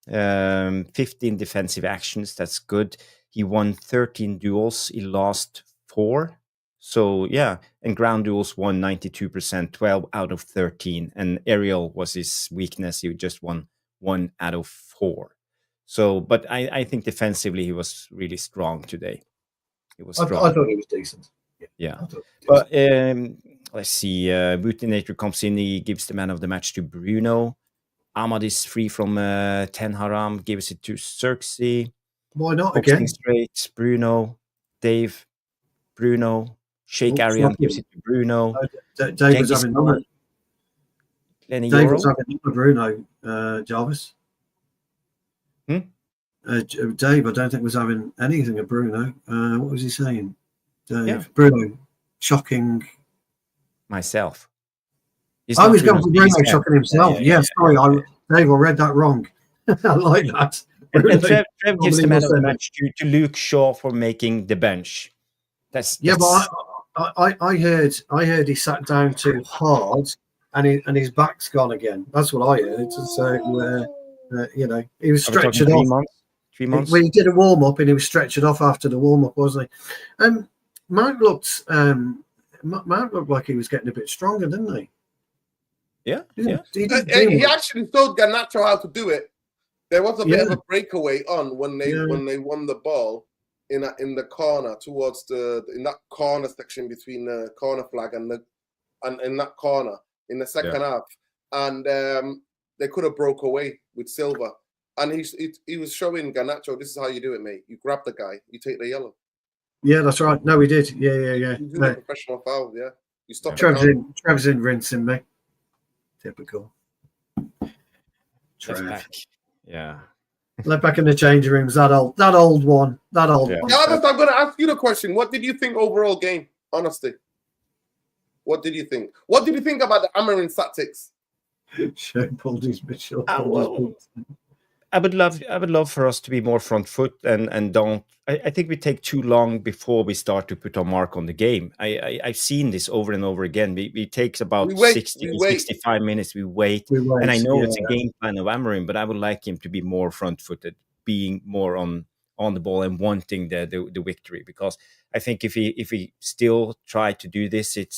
15 defensive actions, that's good. He won 13 duels, he lost 4. So, yeah, and ground duels won 92%, 12 out of 13. And aerial was his weakness. He just won 1 out of 4. So, but I think defensively he was really strong today. He was strong. I thought he was decent. Yeah. But let's see. Bootinator comes in. He gives the man of the match to Bruno. Ahmad is free from Ten Haram. Gives it to Xerxes. Why not Boxing again? Straight, Bruno. Dave, Bruno. Sheikh Arian gives it to Bruno. Dave was having none. Leny Dave Yoro. was having none of Bruno, Jarvis. Dave, I don't think was having anything of Bruno. What was he saying? Dave. Bruno, shocking. Myself. I was going for Bruno shocking himself. Sorry, Dave, I read that wrong. I like that. And Trev gives the man of the match to Luke Shaw for making the bench. That's but I heard he sat down too hard and his back's gone again. That's what I heard. So he was stretched off. 3 months. When he did a warm up and he was stretched off after the warm up, wasn't he? Mount looked like he was getting a bit stronger, didn't he? Yeah. He actually showed Garnacho how to do it. There was a bit of a breakaway on when they won the ball in the corner towards in that corner section between the corner flag and in that corner in the second half, and they could have broke away with Silva, and he was showing Garnacho, this is how you do it, mate. You grab the guy, you take the yellow. Yeah, that's right. No, he did. Yeah. You do the professional foul. Yeah, you stop. Trev's in rinsing me. Typical. Trev. Yeah. Left back in the changing rooms. That old one. Yeah, I'm going to ask you the question. What did you think overall game? Honestly, what did you think? What did you think about the Amorim tactics? I would love for us to be more front foot and don't. I think we take too long before we start to put our mark on the game. I've seen this over and over again. We takes about 65 minutes. We wait, and I know it's a game plan of Amorim, but I would like him to be more front footed, being more on the ball and wanting the victory. Because I think if he still try to do this, he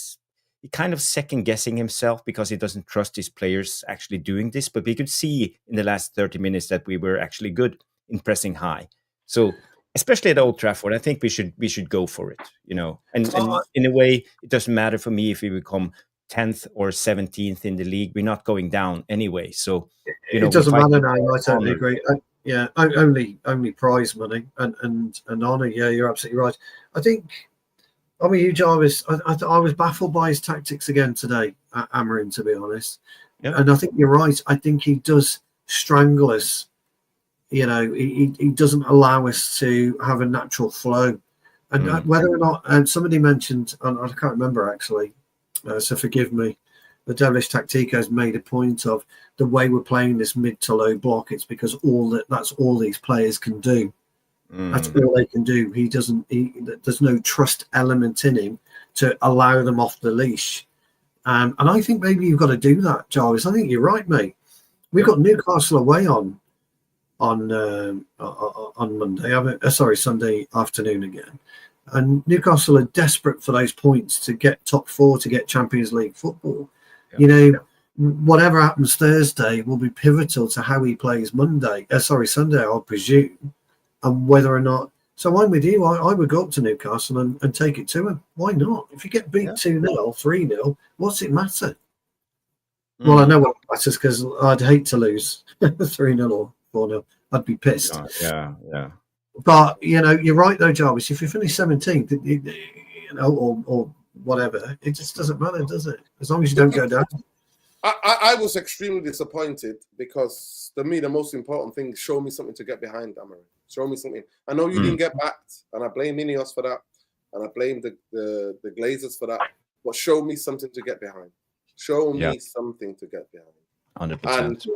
kind of second guessing himself because he doesn't trust his players actually doing this. But we could see in the last 30 minutes that we were actually good in pressing high. So especially at Old Trafford, I think we should go for it, And in a way, it doesn't matter for me if we become 10th or 17th in the league. We're not going down anyway. So it doesn't matter now. I totally agree. Only prize money and honour. Yeah, you're absolutely right. I mean, Jarvis, I was baffled by his tactics again today, Amorim, to be honest. Yep. And I think you're right. I think he does strangle us. He doesn't allow us to have a natural flow. And whether or not, somebody mentioned, and I can't remember actually, so forgive me, the Devilish Tactico's made a point of the way we're playing this mid to low block. It's because that's all these players can do. That's all they can do. There's no trust element in him to allow them off the leash. And I think maybe you've got to do that, Jarvis. I think you're right, mate. We've got Newcastle away on Monday. Sunday afternoon again. And Newcastle are desperate for those points to get top four, to get Champions League football. Yeah. Whatever happens Thursday will be pivotal to how he plays Sunday, I presume. And whether or not, so I'm with you. I would go up to Newcastle and take it to him. Why not? If you get beat 2-0, 3-0, what's it matter? Well, I know what matters because I'd hate to lose 3-0 or 4-0. I'd be pissed. Yeah. But you're right though, Jarvis. If you finish 17th, or whatever, it just doesn't matter, does it? As long as you don't go down. I was extremely disappointed because to me the most important thing is show me something to get behind, Amorim. Show me something. I know you didn't get backed, and I blame Ineos for that, and I blame the Glazers for that. But show me something to get behind. Show me something to get behind. 100%.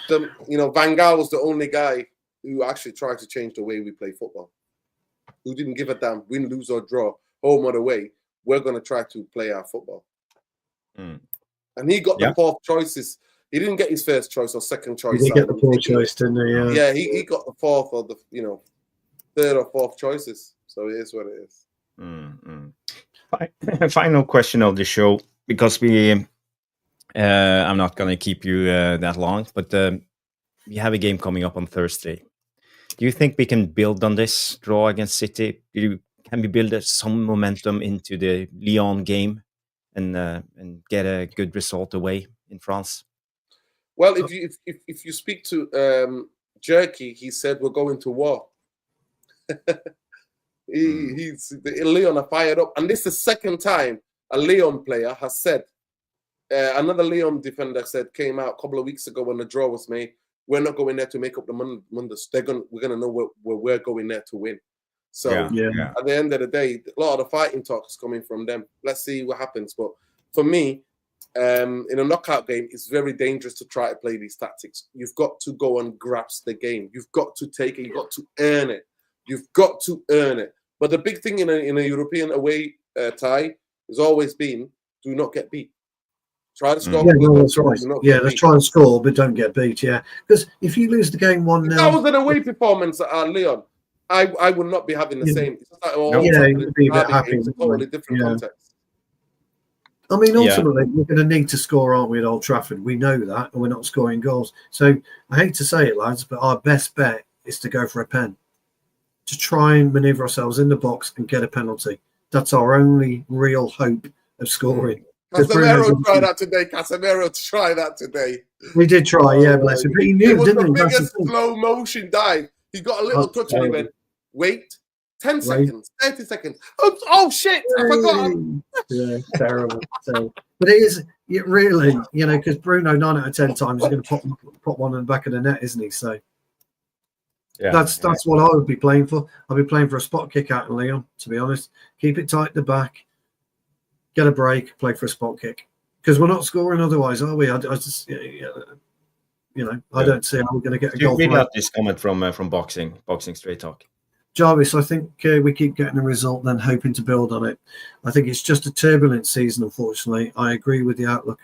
And Van Gaal was the only guy who actually tried to change the way we play football. Who didn't give a damn, win, lose or draw, home or away. We're going to try to play our football. And he got the fourth choices. He didn't get his first choice or second choice. He did get the fourth choice, didn't he? Yeah, he got the fourth or the third or fourth choices. So it is what it is. Final question of the show, because I'm not going to keep you that long, but we have a game coming up on Thursday. Do you think we can build on this draw against City? Can we build some momentum into the Lyon game and get a good result away in France? Well, if you speak to Jerky, he said we're going to war. Lyon are fired up, and this is the second time a Lyon player has said. Another Lyon defender came out a couple of weeks ago when the draw was made. We're not going there to make up the Mundus. We're gonna know where we're going there to win. So Yeah. at the end of the day, a lot of the fighting talk is coming from them. Let's see what happens. But for me, in a knockout game, it's very dangerous to try to play these tactics. You've got to go and grasp the game. You've got to take it. You've got to earn it. You've got to earn it. But the big thing in a European away tie has always been, do not get beat. Try to score. Yeah, no, that's right. Yeah, let's try and score, but don't get beat. Yeah, because if you lose the game 1-0, if that was an away performance at Lyon, I would not be having the same. It's like, you'd be a bit happy. It's a totally different context. I mean, ultimately, we're going to need to score, aren't we, at Old Trafford? We know that, and we're not scoring goals. So I hate to say it, lads, but our best bet is to go for a pen, to try and manoeuvre ourselves in the box and get a penalty. That's our only real hope of scoring. Casemiro tried that today. We did try, bless him. But he knew, it was didn't the he? biggest slow motion dive. He got a little touch and he went, wait, 10 seconds, 30 seconds. Oh shit, I forgot. Yeah, terrible. But it really, because Bruno 9 out of 10 times is going to pop one in the back of the net, isn't he? So that's what I would be playing for. I'd be playing for a spot kick out in Lyon, to be honest. Keep it tight at the back. Get a break, play for a spot kick, because we're not scoring otherwise, are we? I just, I don't see how we're going to get a goal. We got this comment from boxing straight talk. Jarvis, I think we keep getting a result, then hoping to build on it. I think it's just a turbulent season, unfortunately. I agree with the outlook,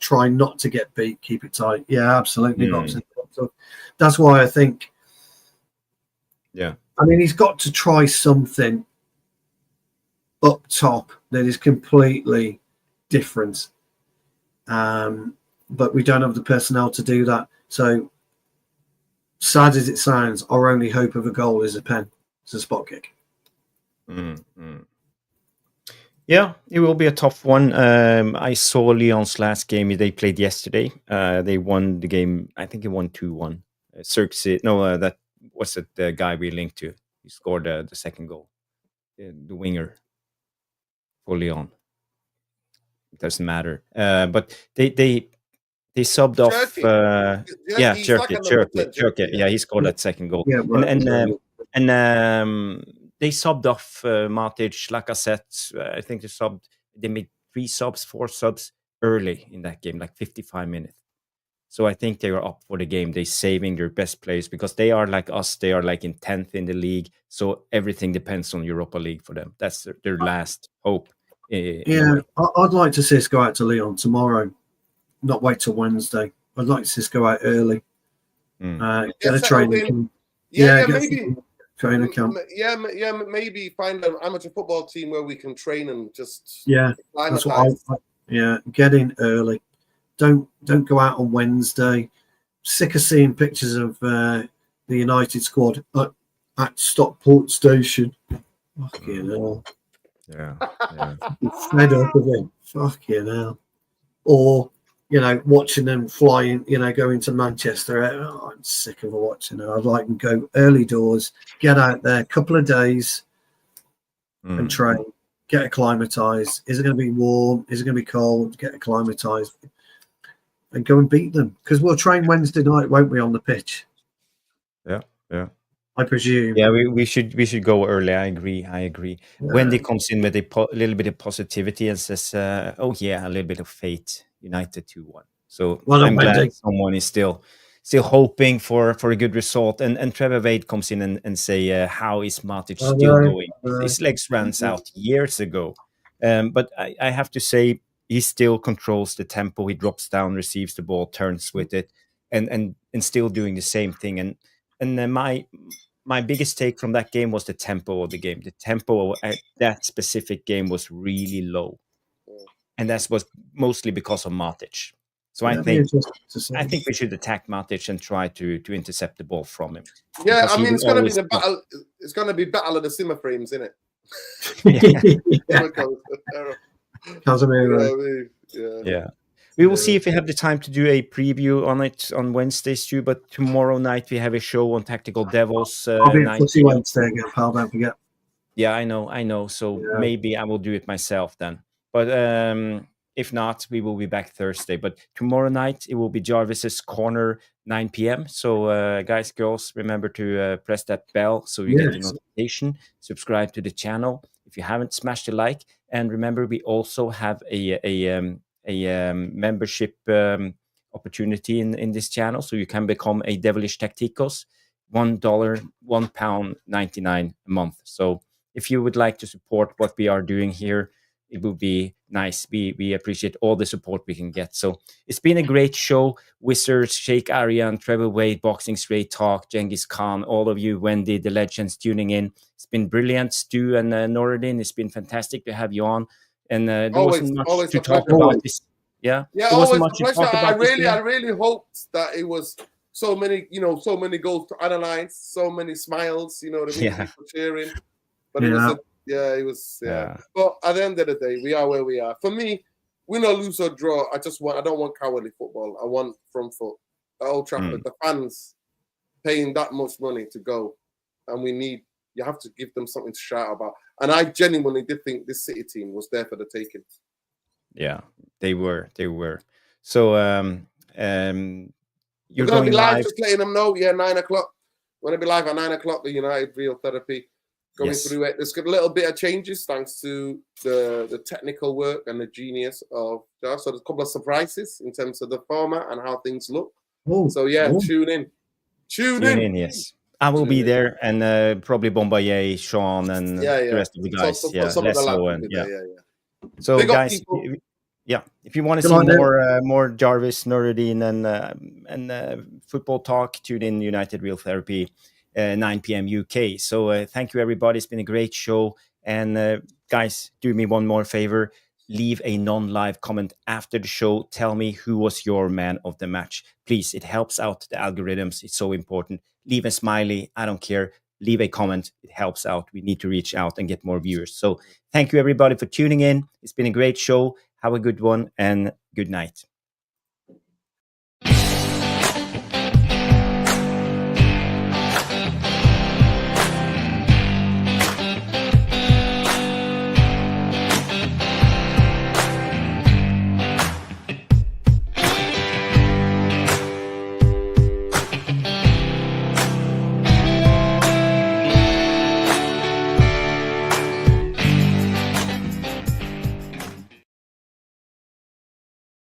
try not to get beat, keep it tight. Yeah, absolutely. Boxing. So that's why I think. Yeah. I mean, he's got to try something up top that is completely different, but we don't have the personnel to do that. So sad as it sounds, our only hope of a goal is a pen. It's a spot kick. Yeah, it will be a tough one. I saw Lyon's last game they played yesterday. They won the game. I think it won 2-1. Xerxes, that was it. The guy we linked to. He scored the second goal. The winger. For Lyon. It doesn't matter. But they subbed off. Cherky. Yeah, he scored that second goal. Yeah, right. And they subbed off Matic, Lacazette. I think they made 4 subs early in that game, like 55 minutes. So I think they were up for the game. They're saving their best players because they are like us. They are like in 10th in the league. So everything depends on Europa League for them. That's their last hope. I'd like to see us go out to Lyon tomorrow, not wait till Wednesday. I'd like to see us go out early. Get a training camp. Maybe training camp. Maybe find an amateur football team where we can train and just that's what get in early. Don't go out on Wednesday. Sick of seeing pictures of the United squad at Stockport Station. Fucking hell. Yeah. Fed up of it. Fucking hell. Or, watching them flying, going to Manchester. I'm sick of watching it. I'd like to go early doors, get out there, a couple of days and train, get acclimatized. Is it going to be warm? Is it going to be cold? Get acclimatized. And go and beat them, because we'll train Wednesday night, won't we, on the pitch? Yeah. I presume. Yeah, we should go early. I agree. Wendy comes in with a little bit of positivity and says, a little bit of fate. United 2-1. So I'm glad someone is still hoping for a good result. And Trevor Wade comes in and say, how is Matic still going? His legs ran out years ago. But I have to say, he still controls the tempo. He drops down, receives the ball, turns with it, and still doing the same thing. And then my biggest take from that game was the tempo of the game. The tempo at that specific game was really low, and that was mostly because of Matic. So I think we should attack Matic and try to intercept the ball from him. Yeah, I mean, it's going to be the battle. It's going to be battle of the simmer frames, isn't it? Casemiro. Yeah. We will see if we have the time to do a preview on it on Wednesdays too. But tomorrow night we have a show on Tactical Devils. I'll be at Footy Wednesday again, pal. Don't forget. Yeah, I know. So maybe I will do it myself then. But If not, we will be back Thursday. But tomorrow night, it will be Jarvis's Corner, 9 p.m. So, guys, girls, remember to press that bell so you get the notification. Subscribe to the channel if you haven't. Smash the like, and remember, we also have a membership opportunity in this channel, so you can become a Devilish Tacticos. $1, £1.99 a month. So, if you would like to support what we are doing here, it would be nice. We appreciate all the support we can get. So it's been a great show. Wizards, Sheikh Aryan, Trevor Wade, Boxing Straight Talk, Genghis Khan, all of you, Wendy, the legends tuning in. It's been brilliant. Stu and Noradin, it's been fantastic to have you on. And there wasn't much to talk about this. Yeah, yeah, there wasn't always much a pleasure. I really hoped that it was so many goals to analyze, so many smiles, you know what I mean? Yeah. People cheering. But it was. But at the end of the day, we are where we are. For me, win or lose or draw, I don't want cowardly football. I want front foot. At Old Trafford, the fans paying that much money to go, and you have to give them something to shout about. And I genuinely did think this City team was there for the taking. Yeah, they were. So you're going to be live, live. just letting them know. Yeah, 9 o'clock. We're going to be live at 9 o'clock. The United Real Therapy going through it. There's a little bit of changes thanks to the technical work and the genius of Josh. So there's a couple of surprises in terms of the format and how things look. So tune in. Tune in. Yes, I will be there, and probably Bombaye, Sean, and the rest of the guys. So guys. If you want to see more Jarvis, Nuruddin, and football talk, tune in United Real Therapy, 9 p.m. UK. So thank you, everybody. It's been a great show. And guys, do me one more favor. Leave a non-live comment after the show. Tell me who was your man of the match. Please, it helps out the algorithms. It's so important. Leave a smiley. I don't care. Leave a comment. It helps out. We need to reach out and get more viewers. So thank you, everybody, for tuning in. It's been a great show. Have a good one and good night.